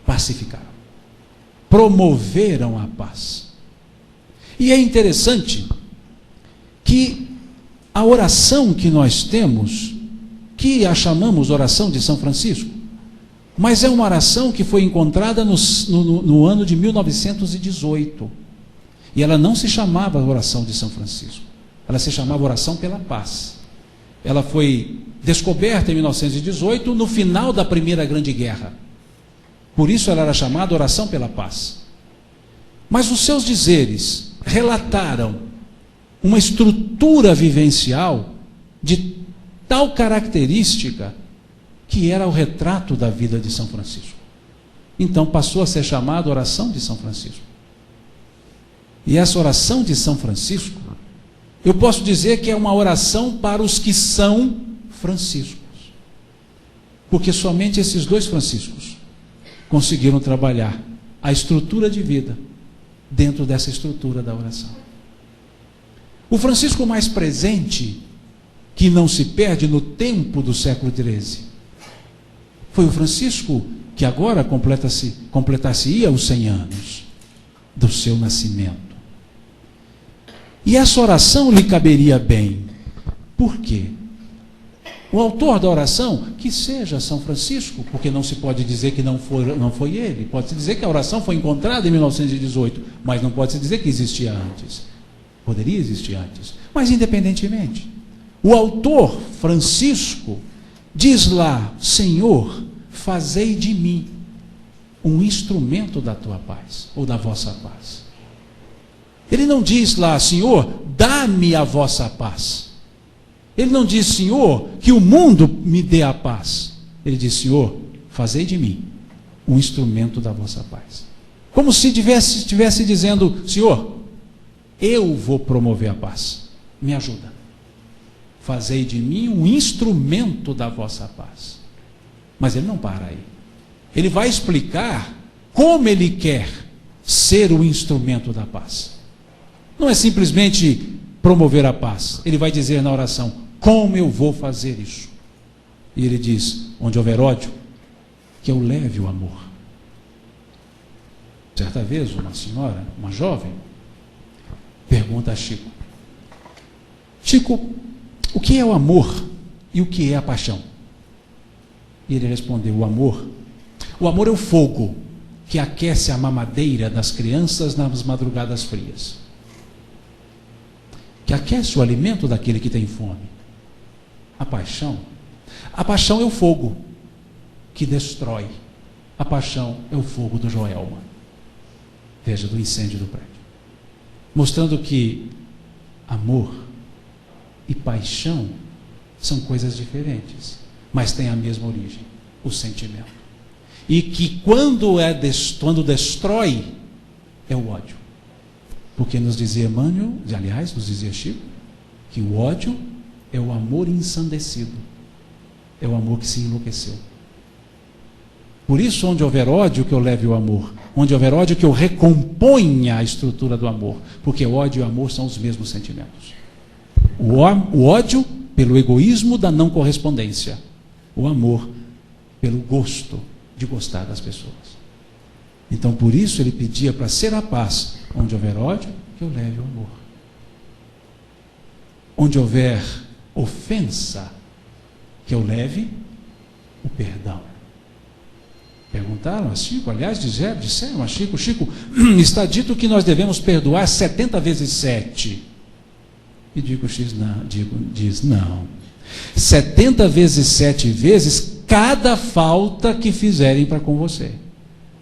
pacificaram. Promoveram a paz. E é interessante que a oração que nós temos, que a chamamos oração de São Francisco, mas é uma oração que foi encontrada no ano de 1918. E ela não se chamava oração de São Francisco. Ela se chamava oração pela paz. Ela foi descoberta em 1918, no final da Primeira Grande Guerra. Por isso ela era chamada oração pela paz. Mas os seus dizeres relataram uma estrutura vivencial de tal característica que era o retrato da vida de São Francisco. Então passou a ser chamada oração de São Francisco. E essa oração de São Francisco, eu posso dizer que é uma oração para os que são franciscos. Porque somente esses dois franciscos conseguiram trabalhar a estrutura de vida dentro dessa estrutura da oração. O Francisco mais presente, que não se perde no tempo do século XIII, foi o Francisco que agora completasse-ia os 100 anos do seu nascimento. E essa oração lhe caberia bem. Por quê? O autor da oração, que seja São Francisco, porque não se pode dizer que não foi ele. Pode-se dizer que a oração foi encontrada em 1918, mas não pode-se dizer que existia antes. Poderia existir antes. Mas independentemente, o autor, Francisco, diz lá: Senhor, fazei de mim um instrumento da tua paz, ou da vossa paz. Ele não diz lá: Senhor, dá-me a vossa paz. Ele não diz: Senhor, que o mundo me dê a paz. Ele diz: Senhor, fazei de mim um instrumento da vossa paz. Como se estivesse dizendo: Senhor, eu vou promover a paz. Me ajuda. Fazei de mim um instrumento da vossa paz. Mas ele não para aí. Ele vai explicar como ele quer ser o instrumento da paz. Não é simplesmente promover a paz. Ele vai dizer na oração: como eu vou fazer isso? E ele diz: onde houver ódio, que eu leve o amor. Certa vez, uma senhora, uma jovem, pergunta a Chico: Chico, o que é o amor e o que é a paixão? E ele respondeu: o amor é o fogo que aquece a mamadeira das crianças nas madrugadas frias, que aquece o alimento daquele que tem fome. A paixão é o fogo que destrói. A paixão é o fogo do Joelma. Veja, do incêndio do prédio. Mostrando que amor e paixão são coisas diferentes, mas têm a mesma origem, o sentimento. E que quando destrói, é o ódio. Porque nos dizia Emmanuel, aliás, nos dizia Chico, que o ódio é o amor ensandecido, é o amor que se enlouqueceu. Por isso, onde houver ódio, que eu leve o amor. Onde houver ódio, que eu recomponha a estrutura do amor. Porque o ódio e o amor são os mesmos sentimentos. O ódio pelo egoísmo da não correspondência. O amor pelo gosto de gostar das pessoas. Então, por isso, ele pedia para ser a paz. Onde houver ódio, que eu leve o amor. Onde houver ofensa, que eu leve o perdão. Perguntaram a Chico, aliás, disseram a Chico, está dito que nós devemos perdoar 70 vezes 7. E diz, não. 70 vezes 7 vezes cada falta que fizerem para com você.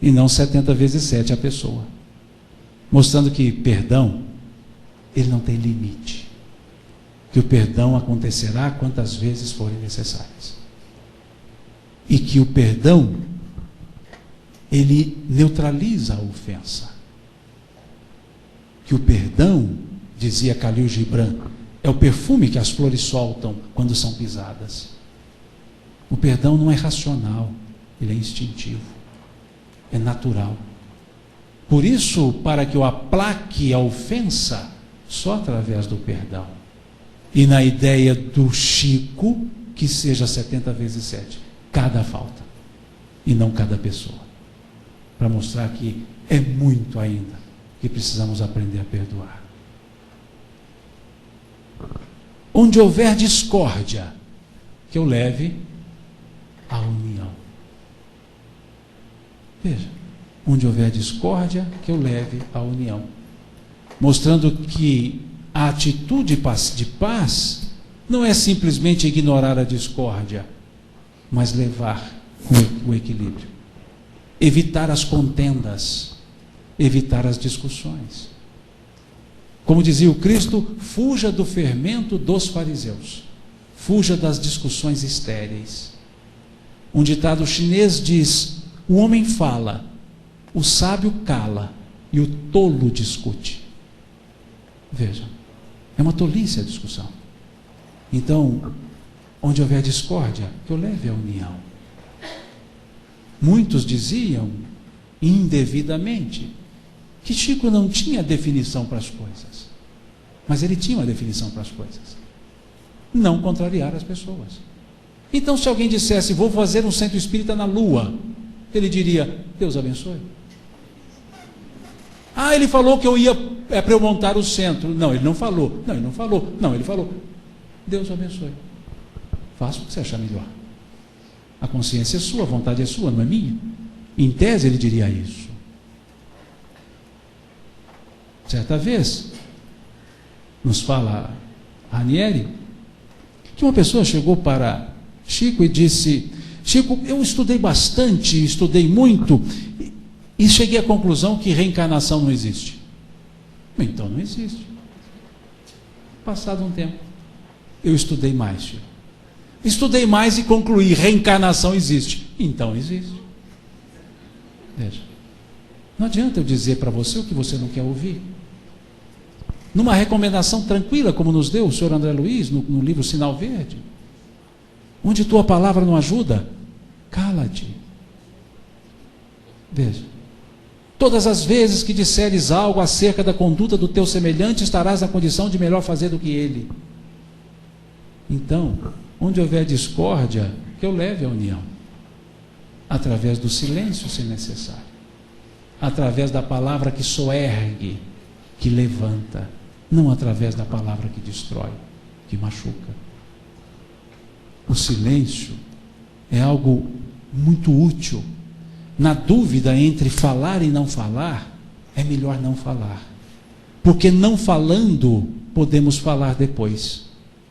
E não 70 vezes 7 a pessoa. Mostrando que perdão, ele não tem limite. Que o perdão acontecerá quantas vezes forem necessárias. E que o perdão, ele neutraliza a ofensa. Que o perdão, dizia Khalil Gibran, é o perfume que as flores soltam quando são pisadas. O perdão não é racional, ele é instintivo, é natural. Por isso, para que eu aplaque a ofensa, só através do perdão. E na ideia do Chico, que seja 70 vezes 7, cada falta, e não cada pessoa. Para mostrar que é muito ainda que precisamos aprender a perdoar. Onde houver discórdia, que eu leve a união. Veja, onde houver discórdia, que eu leve a união. Mostrando que a atitude de paz não é simplesmente ignorar a discórdia, mas levar o equilíbrio. Evitar as contendas, evitar as discussões. Como dizia o Cristo, fuja do fermento dos fariseus, fuja das discussões estéreis. Um ditado chinês diz: o homem fala, o sábio cala e o tolo discute. Veja, é uma tolice a discussão. Então, onde houver discórdia, que eu leve a união. Muitos diziam, indevidamente, que Chico não tinha definição para as coisas. Mas ele tinha uma definição para as coisas. Não contrariar as pessoas. Então, se alguém dissesse, vou fazer um centro espírita na Lua, ele diria, Deus abençoe. Ah, ele falou que eu ia para eu montar o centro. Não, ele não falou. Não, ele não falou. Não, ele falou. Deus abençoe. Faça o que você achar melhor. A consciência é sua, a vontade é sua, não é minha. Em tese, ele diria isso. Certa vez, nos fala Ranieri, que uma pessoa chegou para Chico e disse, Chico, eu estudei bastante, estudei muito, e cheguei à conclusão que reencarnação não existe. Então não existe. Passado um tempo, eu estudei mais, Chico. Estudei mais e concluí, reencarnação existe. Então existe. Veja, não adianta eu dizer para você o que você não quer ouvir. Numa recomendação tranquila, como nos deu o senhor André Luiz, no livro Sinal Verde, onde tua palavra não ajuda, cala-te. Veja, todas as vezes que disseres algo acerca da conduta do teu semelhante, estarás na condição de melhor fazer do que ele. Então, onde houver discórdia, que eu leve a união. Através do silêncio, se necessário. Através da palavra que soergue, que levanta. Não através da palavra que destrói, que machuca. O silêncio é algo muito útil. Na dúvida entre falar e não falar, é melhor não falar. Porque não falando, podemos falar depois.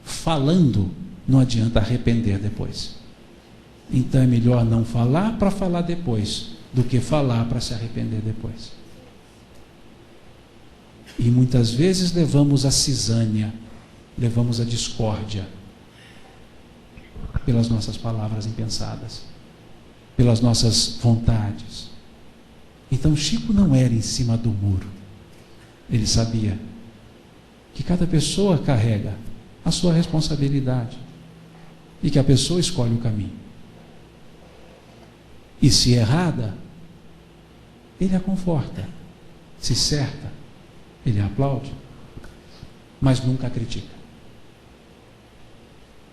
Falando, não adianta arrepender depois. Então é melhor não falar para falar depois, do que falar para se arrepender depois. E muitas vezes levamos a cisânia, levamos a discórdia, pelas nossas palavras impensadas, pelas nossas vontades. Então Chico não era em cima do muro. Ele sabia que cada pessoa carrega a sua responsabilidade e que a pessoa escolhe o caminho. E se errada, ele a conforta. Se certa, ele a aplaude, mas nunca a critica.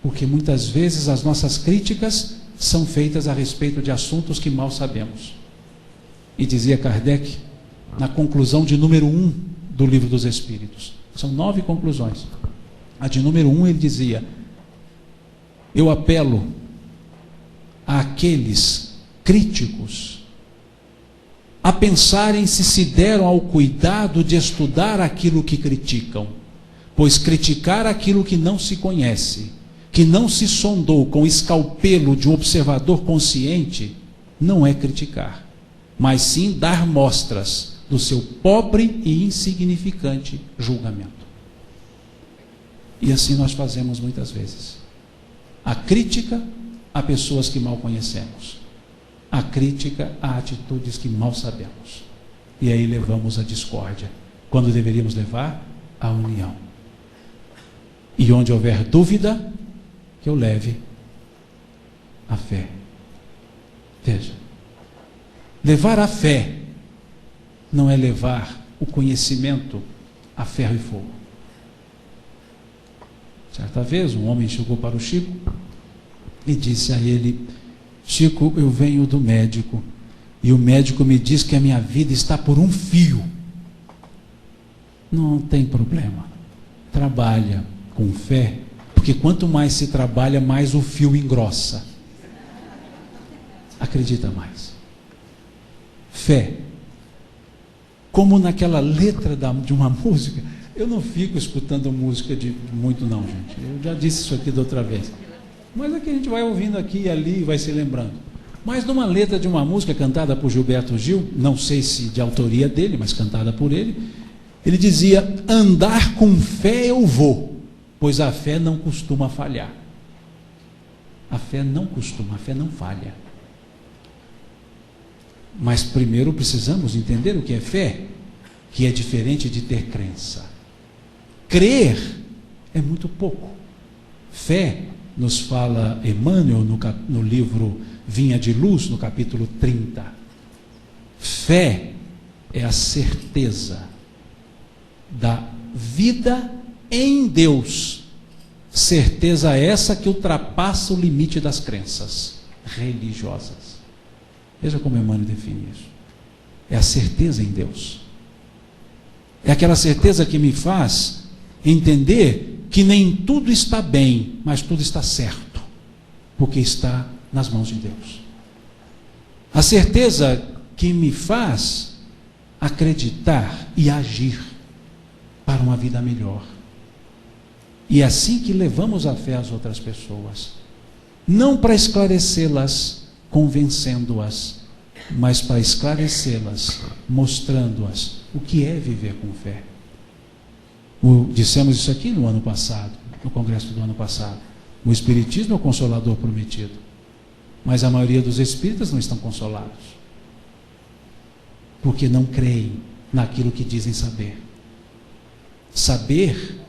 Porque muitas vezes as nossas críticas são feitas a respeito de assuntos que mal sabemos. E dizia Kardec, na conclusão de número 1 do Livro dos Espíritos. São 9 conclusões. A de número 1 ele dizia: eu apelo àqueles críticos a pensarem se deram ao cuidado de estudar aquilo que criticam, pois criticar aquilo que não se conhece, que não se sondou com o escalpelo de um observador consciente, não é criticar, mas sim dar mostras do seu pobre e insignificante julgamento. E assim nós fazemos muitas vezes. A crítica a pessoas que mal conhecemos, a crítica a atitudes que mal sabemos, e aí levamos a discórdia, quando deveríamos levar a união. E onde houver dúvida, que eu leve a fé. Veja, levar a fé não é levar o conhecimento a ferro e fogo. Certa vez um homem chegou para o Chico e disse a ele: Chico, eu venho do médico e o médico me diz que a minha vida está por um fio. Não tem problema, trabalha com fé, porque quanto mais se trabalha, mais o fio engrossa. Acredita mais. Fé. Como naquela letra de uma música, eu não fico escutando música de muito não, gente. Eu já disse isso aqui da outra vez. Mas é que a gente vai ouvindo aqui e ali e vai se lembrando. Mas numa letra de uma música cantada por Gilberto Gil, não sei se de autoria dele, mas cantada por ele, ele dizia: andar com fé eu vou, pois a fé não costuma falhar. A fé não costuma, a fé não falha. Mas primeiro precisamos entender o que é fé, que é diferente de ter crença. Crer é muito pouco. Fé, nos fala Emmanuel no livro Vinha de Luz, no capítulo 30. Fé é a certeza da vida em Deus. Certeza essa que ultrapassa o limite das crenças religiosas. Veja como Emmanuel define isso. É a certeza em Deus. É aquela certeza que me faz entender que nem tudo está bem, mas tudo está certo, porque está nas mãos de Deus. A certeza que me faz acreditar e agir para uma vida melhor. E é assim que levamos a fé às outras pessoas, não para esclarecê-las, convencendo-as, mas para esclarecê-las, mostrando-as o que é viver com fé. Dissemos isso aqui no ano passado, no congresso do ano passado. O Espiritismo é o consolador prometido, mas a maioria dos espíritas não estão consolados, porque não creem naquilo que dizem saber. Saber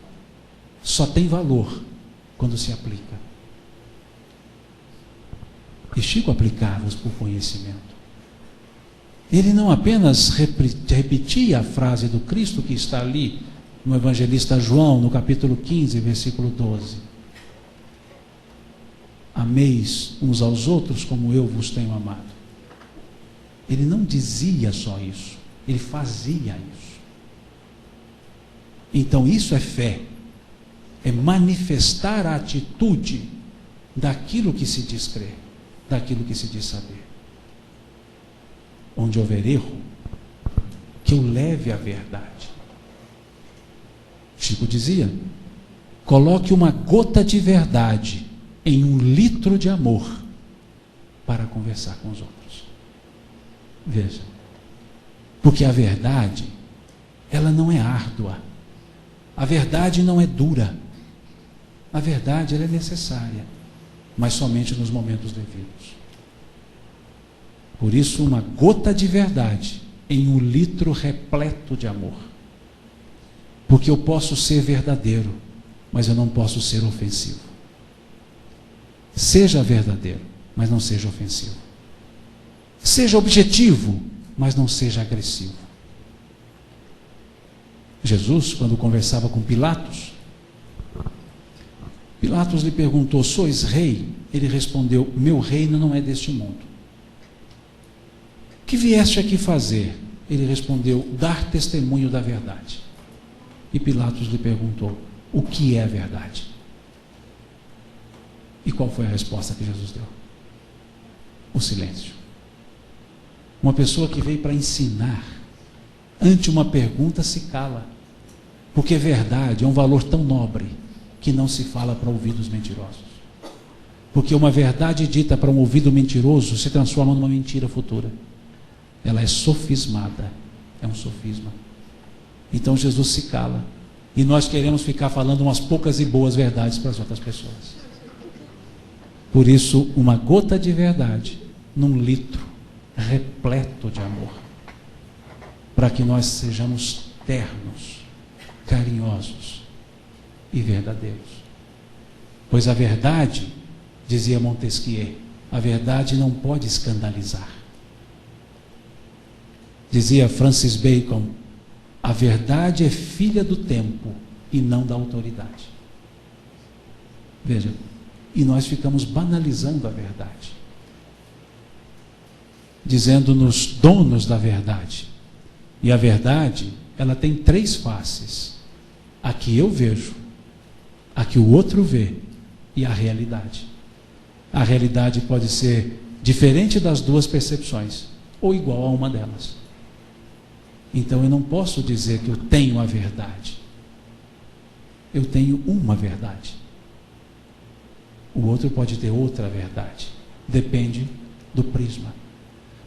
só tem valor quando se aplica. E Chico aplicava por conhecimento. Ele não apenas repetia a frase do Cristo que está ali no evangelista João, no capítulo 15, versículo 12. Ameis uns aos outros como eu vos tenho amado. Ele não dizia só isso, ele fazia isso. Então isso é fé, é manifestar a atitude daquilo que se diz crer, daquilo que se diz saber. Onde houver erro, que eu leve a verdade. Chico dizia: coloque uma gota de verdade em 1 litro de amor para conversar com os outros. Veja, porque a verdade, ela não é árdua, a verdade não é dura, a verdade ela é necessária, mas somente nos momentos devidos. Por isso, uma gota de verdade em 1 litro repleto de amor. Porque eu posso ser verdadeiro, mas eu não posso ser ofensivo. Seja verdadeiro, mas não seja ofensivo. Seja objetivo, mas não seja agressivo. Jesus, quando conversava com Pilatos, Pilatos lhe perguntou: sois rei? Ele respondeu: meu reino não é deste mundo. Que vieste aqui fazer? Ele respondeu: dar testemunho da verdade. E Pilatos lhe perguntou: o que é a verdade? E qual foi a resposta que Jesus deu? O silêncio. Uma pessoa que veio para ensinar, ante uma pergunta se cala, porque verdade é um valor tão nobre que não se fala para ouvidos mentirosos. Porque uma verdade dita para um ouvido mentiroso se transforma numa mentira futura. Ela é sofismada, é um sofisma. Então Jesus se cala, e nós queremos ficar falando umas poucas e boas verdades para as outras pessoas. Por isso, uma gota de verdade num litro repleto de amor, para que nós sejamos ternos, carinhosos e verdadeiros. Pois a verdade, dizia Montesquieu, a verdade não pode escandalizar. Dizia Francis Bacon, a verdade é filha do tempo e não da autoridade. Veja, e nós ficamos banalizando a verdade, dizendo-nos donos da verdade. E a verdade, ela tem 3 faces: a que eu vejo, a que o outro vê e a realidade. A realidade pode ser diferente das 2 percepções, ou igual a uma delas. Então eu não posso dizer que eu tenho a verdade. Eu tenho uma verdade. O outro pode ter outra verdade. Depende do prisma.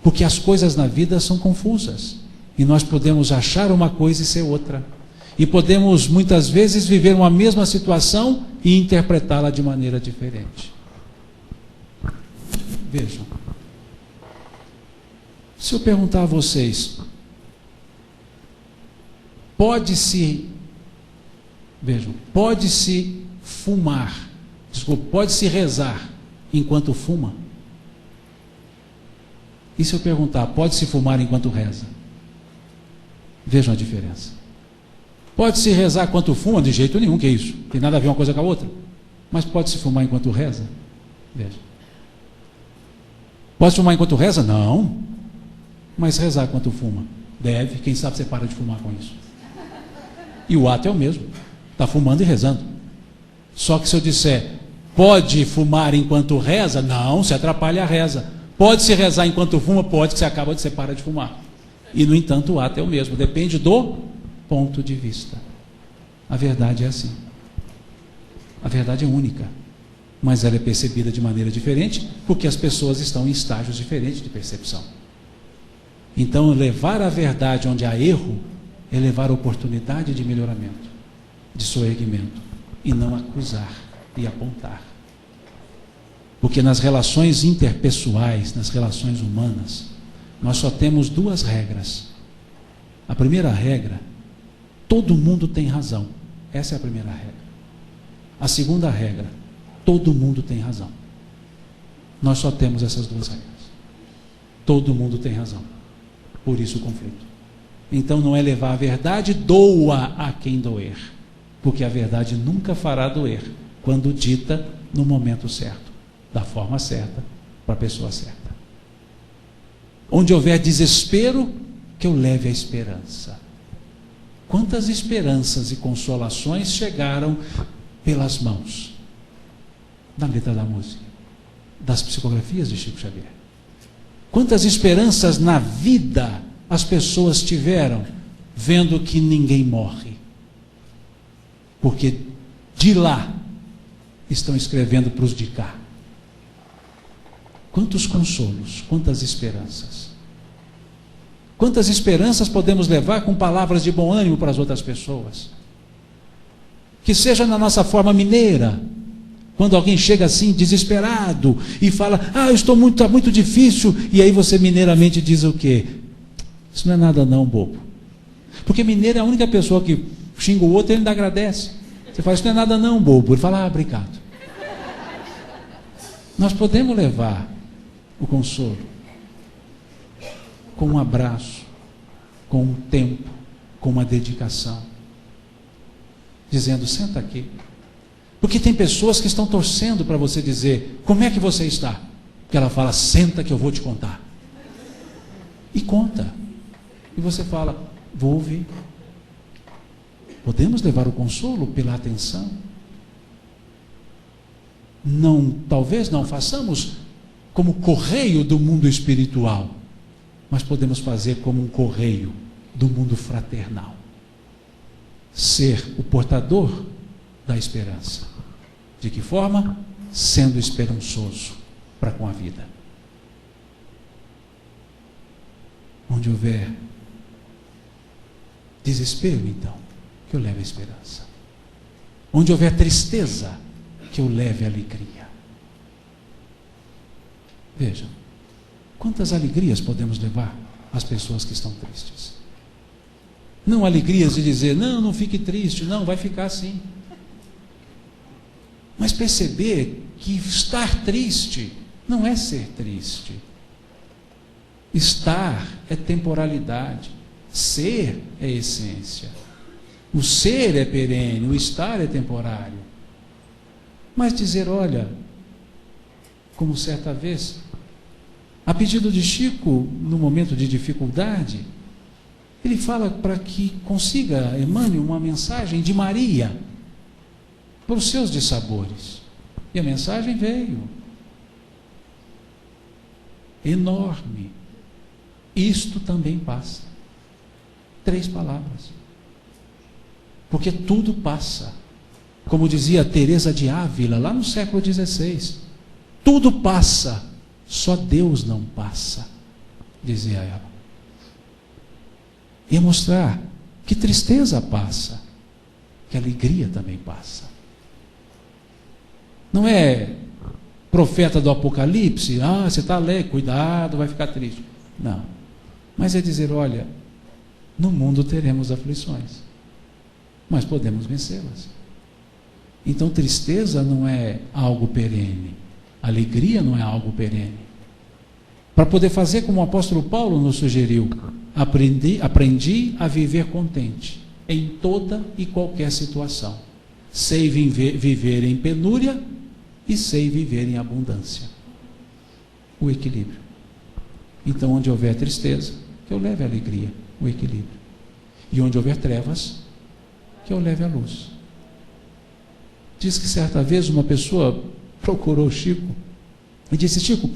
Porque as coisas na vida são confusas. E nós podemos achar uma coisa e ser outra. E podemos muitas vezes viver uma mesma situação e interpretá-la de maneira diferente. Vejam. Se eu perguntar a vocês, pode-se fumar, pode-se rezar enquanto fuma? E se eu perguntar, pode-se fumar enquanto reza? Vejam a diferença. Pode-se rezar enquanto fuma? De jeito nenhum, que é isso? Tem nada a ver uma coisa com a outra. Mas pode-se fumar enquanto reza? Veja. Pode fumar enquanto reza? Não. Mas rezar enquanto fuma? Deve. Quem sabe você para de fumar com isso. E o ato é o mesmo. Está fumando e rezando. Só que se eu disser, pode fumar enquanto reza? Não, se atrapalha a reza. Pode se rezar enquanto fuma? Pode, que você acaba de para de fumar. E, no entanto, o ato é o mesmo. Depende do ponto de vista. A verdade é assim. A verdade é única. Mas ela é percebida de maneira diferente, porque as pessoas estão em estágios diferentes de percepção. Então, levar a verdade onde há erro é levar a oportunidade de melhoramento, de soerguimento, e não acusar e apontar. Porque nas relações interpessoais, nas relações humanas, nós só temos 2 regras. A primeira regra, todo mundo tem razão. Essa é a primeira regra. A segunda regra, todo mundo tem razão. Nós só temos essas 2 regras. Todo mundo tem razão. Por isso o conflito. Então não é levar a verdade, doa a quem doer. Porque a verdade nunca fará doer quando dita no momento certo, da forma certa, para a pessoa certa. Onde houver desespero, que eu leve a esperança. Quantas esperanças e consolações chegaram pelas mãos da letra da música, das psicografias de Chico Xavier. Quantas esperanças na vida as pessoas tiveram vendo que ninguém morre, porque de lá estão escrevendo para os de cá. Quantos consolos, quantas esperanças. Quantas esperanças podemos levar com palavras de bom ânimo para as outras pessoas? Que seja na nossa forma mineira, quando alguém chega assim desesperado e fala, está muito difícil, e aí você mineiramente diz o quê? Isso não é nada não, bobo. Porque mineiro é a única pessoa que xinga o outro e ele ainda agradece. Você fala, isso não é nada não, bobo. Ele fala, obrigado. Nós podemos levar o consolo com um abraço, com um tempo, com uma dedicação, dizendo, senta aqui. Porque tem pessoas que estão torcendo para você dizer, como é que você está? Porque ela fala, senta que eu vou te contar. E conta. E você fala, vou ouvir. Podemos levar o consolo pela atenção. Não, talvez não façamos como correio do mundo espiritual, mas podemos fazer como um correio do mundo fraternal. Ser o portador da esperança. De que forma? Sendo esperançoso para com a vida. Onde houver desespero, então, que eu leve a esperança. Onde houver tristeza, que eu leve a alegria. Vejam, quantas alegrias podemos levar às pessoas que estão tristes? Não alegrias de dizer, não fique triste, não, vai ficar assim. Mas perceber que estar triste não é ser triste. Estar é temporalidade, ser é essência. O ser é perene, o estar é temporário. Mas dizer, olha, como certa vez, a pedido de Chico, no momento de dificuldade, ele fala para que consiga, Emmanuel, uma mensagem de Maria para os seus dissabores. E a mensagem veio. Enorme. Isto também passa. 3 palavras. Porque tudo passa. Como dizia Teresa de Ávila, lá no século XVI. Tudo passa, só Deus não passa, dizia ela. Ia mostrar que tristeza passa, que alegria também passa. Não é profeta do Apocalipse, você está alegre, cuidado, vai ficar triste. Não. Mas é dizer, olha, no mundo teremos aflições, mas podemos vencê-las. Então tristeza não é algo perene, alegria não é algo perene. Para poder fazer como o apóstolo Paulo nos sugeriu, aprendi a viver contente em toda e qualquer situação. Sei viver em penúria e sei viver em abundância. O equilíbrio. Então, onde houver tristeza, que eu leve a alegria, o equilíbrio. E onde houver trevas, que eu leve a luz. Diz que certa vez uma pessoa procurou Chico e disse, Chico,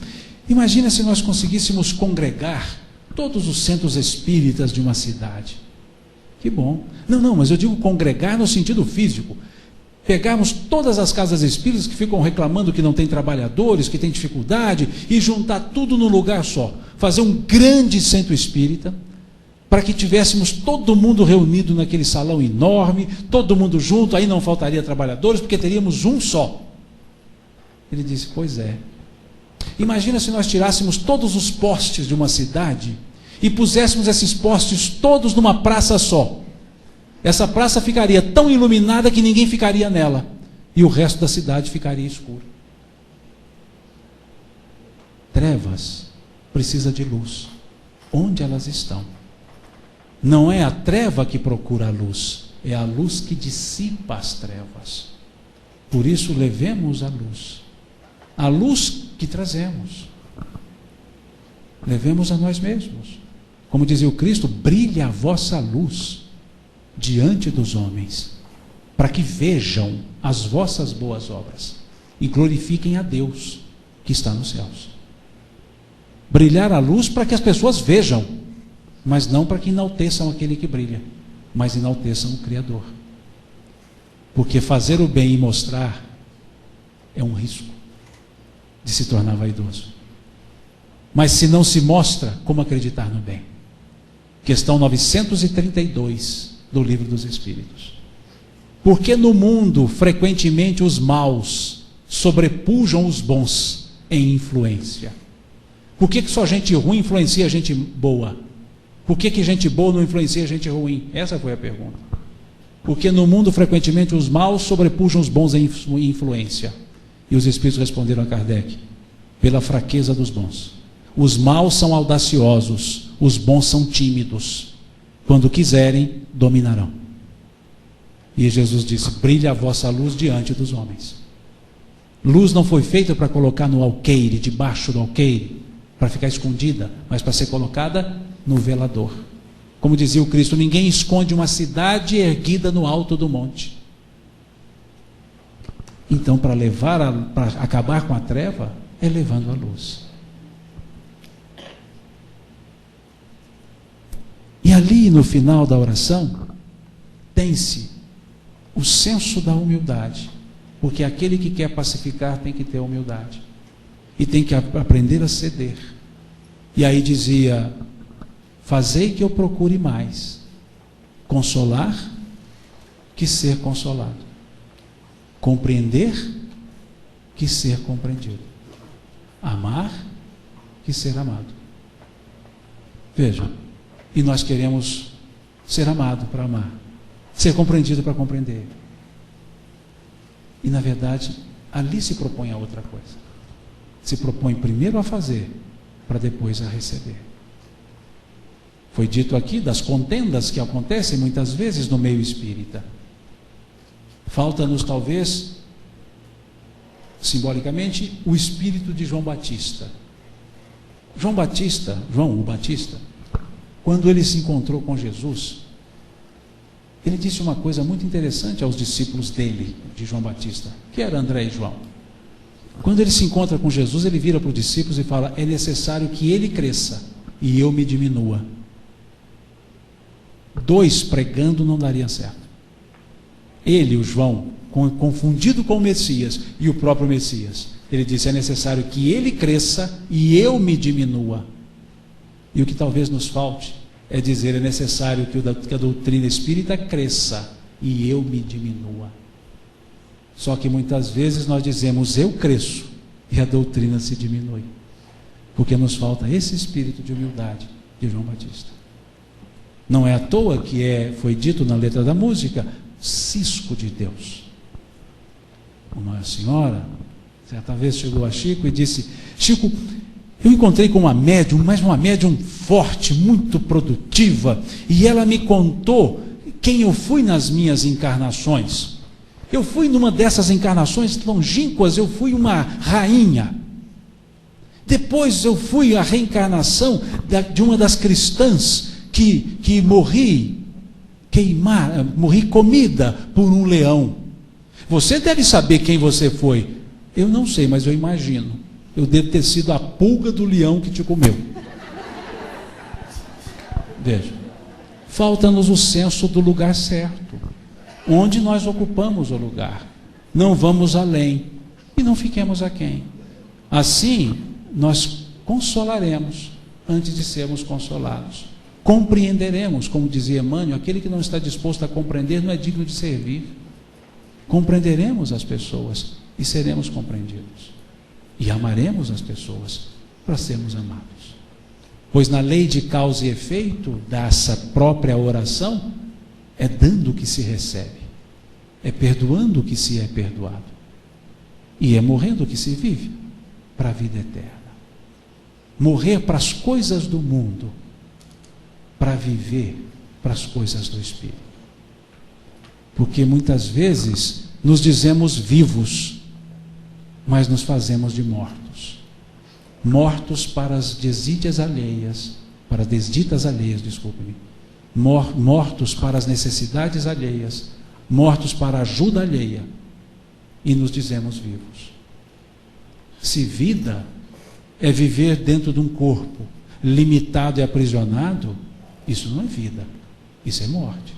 imagina se nós conseguíssemos congregar todos os centros espíritas de uma cidade. Que bom. Não, mas eu digo congregar no sentido físico. Pegarmos todas as casas espíritas que ficam reclamando que não tem trabalhadores, que tem dificuldade, e juntar tudo num lugar só. Fazer um grande centro espírita, para que tivéssemos todo mundo reunido naquele salão enorme, todo mundo junto, aí não faltaria trabalhadores, porque teríamos um só. Ele disse, pois é. Imagina se nós tirássemos todos os postes de uma cidade e puséssemos esses postes todos numa praça só. Essa praça ficaria tão iluminada que ninguém ficaria nela, e o resto da cidade ficaria escuro. Trevas precisa de luz. Onde elas estão? Não é a treva que procura a luz, é a luz que dissipa as trevas. Por isso levemos a luz. A luz que trazemos. Levemos a nós mesmos. Como dizia o Cristo, brilhe a vossa luz diante dos homens, para que vejam as vossas boas obras e glorifiquem a Deus que está nos céus. Brilhar a luz para que as pessoas vejam, mas não para que enalteçam aquele que brilha, mas enalteçam o Criador. Porque fazer o bem e mostrar é um risco de se tornar vaidoso. Mas se não se mostra, como acreditar no bem? Questão 932 do Livro dos Espíritos. Porque no mundo, frequentemente, os maus sobrepujam os bons em influência? Por que só gente ruim influencia gente boa? Por que gente boa não influencia gente ruim? Essa foi a pergunta. Porque no mundo, frequentemente, os maus sobrepujam os bons em influência. E os Espíritos responderam a Kardec, pela fraqueza dos bons. Os maus são audaciosos, os bons são tímidos. Quando quiserem, dominarão. E Jesus disse, brilha a vossa luz diante dos homens. Luz não foi feita para colocar no alqueire, debaixo do alqueire, para ficar escondida, mas para ser colocada no velador. Como dizia o Cristo, ninguém esconde uma cidade erguida no alto do monte. Então, para acabar com a treva, é levando a luz. E ali, no final da oração, tem-se o senso da humildade, porque aquele que quer pacificar tem que ter humildade e tem que aprender a ceder. E aí dizia: fazei que eu procure mais consolar que ser consolado, compreender que ser compreendido, amar que ser amado. Veja, e nós queremos ser amado para amar, ser compreendido para compreender. E na verdade, ali se propõe a outra coisa. Se propõe primeiro a fazer, para depois a receber. Foi dito aqui das contendas que acontecem muitas vezes no meio espírita. Falta-nos talvez, simbolicamente, o espírito de João Batista. João o Batista, quando ele se encontrou com Jesus, ele disse uma coisa muito interessante aos discípulos dele, de João Batista, que era André e João. Quando ele se encontra com Jesus, ele vira para os discípulos e fala: é necessário que ele cresça e eu me diminua. Dois pregando não daria certo. Ele, o João, confundido com o Messias e o próprio Messias, ele disse: é necessário que ele cresça e eu me diminua. E o que talvez nos falte é dizer: é necessário que a doutrina espírita cresça e eu me diminua. Só que muitas vezes nós dizemos: eu cresço, e a doutrina se diminui, porque nos falta esse espírito de humildade de João Batista. Não é à toa que foi dito na letra da música: cisco de Deus. Uma senhora certa vez chegou a Chico e disse: Chico, eu encontrei com uma médium, mas uma médium forte, muito produtiva, e ela me contou quem eu fui nas minhas encarnações. Eu fui numa dessas encarnações longínquas, eu fui uma rainha. Depois eu fui a reencarnação de uma das cristãs que morri comida por um leão. Você deve saber quem você foi. Eu não sei, mas eu imagino. Eu devo ter sido a pulga do leão que te comeu. Veja, falta-nos o senso do lugar certo, onde nós ocupamos o lugar. Não vamos além e não fiquemos aquém. Assim, nós consolaremos antes de sermos consolados. Compreenderemos, como dizia Emmanuel: aquele que não está disposto a compreender não é digno de servir. Compreenderemos as pessoas e seremos compreendidos. E amaremos as pessoas para sermos amados. Pois na lei de causa e efeito dessa própria oração, é dando que se recebe, é perdoando que se é perdoado, e é morrendo que se vive para a vida eterna. Morrer para as coisas do mundo, para viver para as coisas do Espírito. Porque muitas vezes nos dizemos vivos, mas nos fazemos de mortos. Mortos para as desídias alheias, para desditas alheias, desculpe-me. Mortos para as necessidades alheias, mortos para a ajuda alheia, e nos dizemos vivos. Se vida é viver dentro de um corpo limitado e aprisionado, isso não é vida, isso é morte.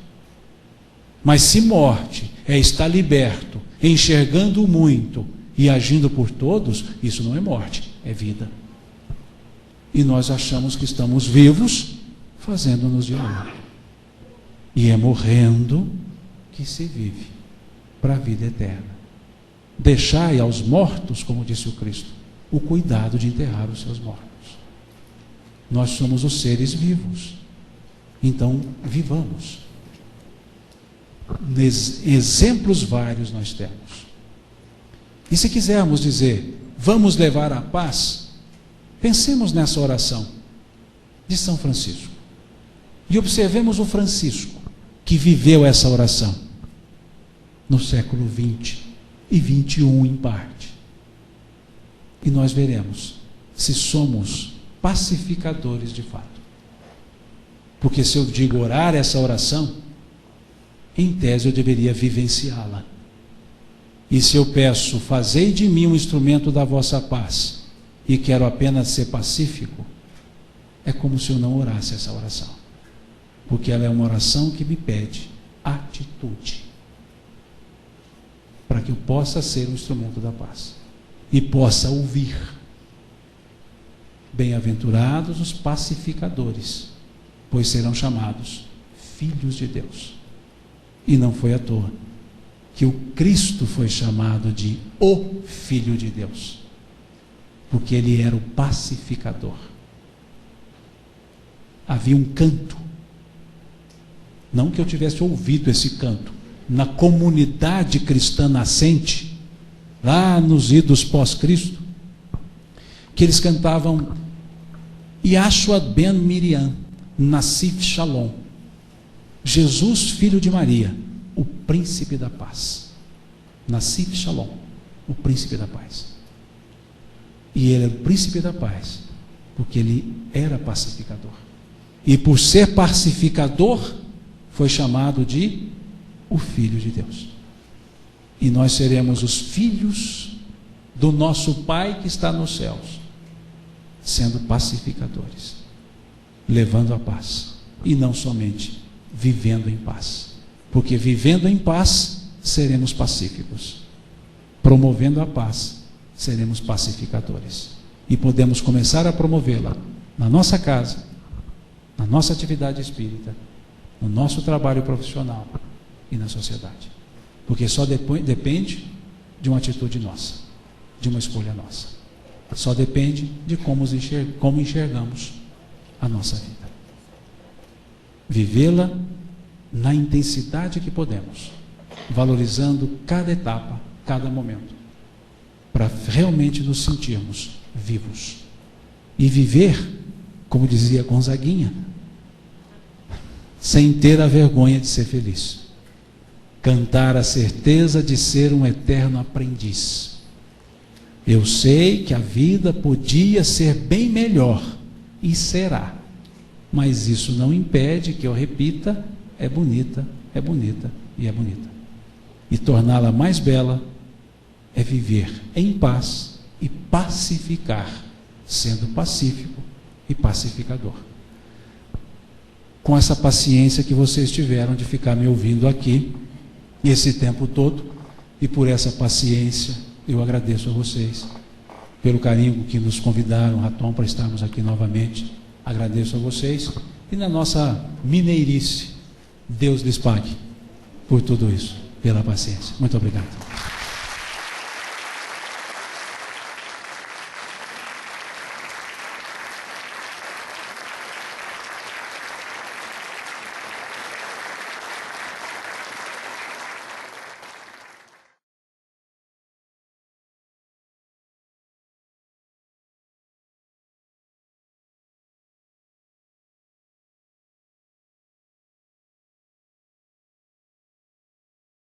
Mas se morte é estar liberto, enxergando muito e agindo por todos, isso não é morte, é vida. E nós achamos que estamos vivos, fazendo-nos de morto. E é morrendo que se vive para a vida eterna. Deixai aos mortos, como disse o Cristo, o cuidado de enterrar os seus mortos. Nós somos os seres vivos, então vivamos. Exemplos vários nós temos. E se quisermos dizer: vamos levar a paz, pensemos nessa oração de São Francisco e observemos o Francisco que viveu essa oração no século XX e XXI em parte. E nós veremos se somos pacificadores de fato. Porque se eu digo orar essa oração, em tese eu deveria vivenciá-la. E se eu peço, fazei de mim um instrumento da vossa paz, e quero apenas ser pacífico, é como se eu não orasse essa oração. Porque ela é uma oração que me pede atitude, para que eu possa ser um instrumento da paz, e possa ouvir. Bem-aventurados os pacificadores, pois serão chamados filhos de Deus. E não foi à toa que o Cristo foi chamado de o Filho de Deus, porque ele era o pacificador. Havia um canto, não que eu tivesse ouvido esse canto, na comunidade cristã nascente, lá nos idos pós-Cristo, que eles cantavam Yahshua ben Miriam, Nassif Shalom, Jesus, filho de Maria, o príncipe da paz. Nassif Shalom, o príncipe da paz. E ele era o príncipe da paz, porque ele era pacificador. E por ser pacificador, foi chamado de o Filho de Deus. E nós seremos os filhos do nosso Pai que está nos céus, sendo pacificadores, levando a paz, e não somente vivendo em paz, porque vivendo em paz seremos pacíficos, promovendo a paz seremos pacificadores, e podemos começar a promovê-la na nossa casa, na nossa atividade espírita, no nosso trabalho profissional e na sociedade, porque só depende de uma atitude nossa, de uma escolha nossa. Só depende de como enxergamos a nossa vida. Vivê-la na intensidade que podemos, valorizando cada etapa, cada momento, para realmente nos sentirmos vivos. E viver, como dizia Gonzaguinha, sem ter a vergonha de ser feliz. Cantar a certeza de ser um eterno aprendiz. Eu sei que a vida podia ser bem melhor, e será, mas isso não impede que eu repita, é bonita, é bonita e é bonita. E torná-la mais bela é viver em paz e pacificar, sendo pacífico e pacificador. Com essa paciência que vocês tiveram de ficar me ouvindo aqui esse tempo todo, e por essa paciência eu agradeço a vocês pelo carinho que nos convidaram, Raton, para estarmos aqui novamente. Agradeço a vocês, e na nossa mineirice, Deus lhes pague por tudo isso, pela paciência. Muito obrigado.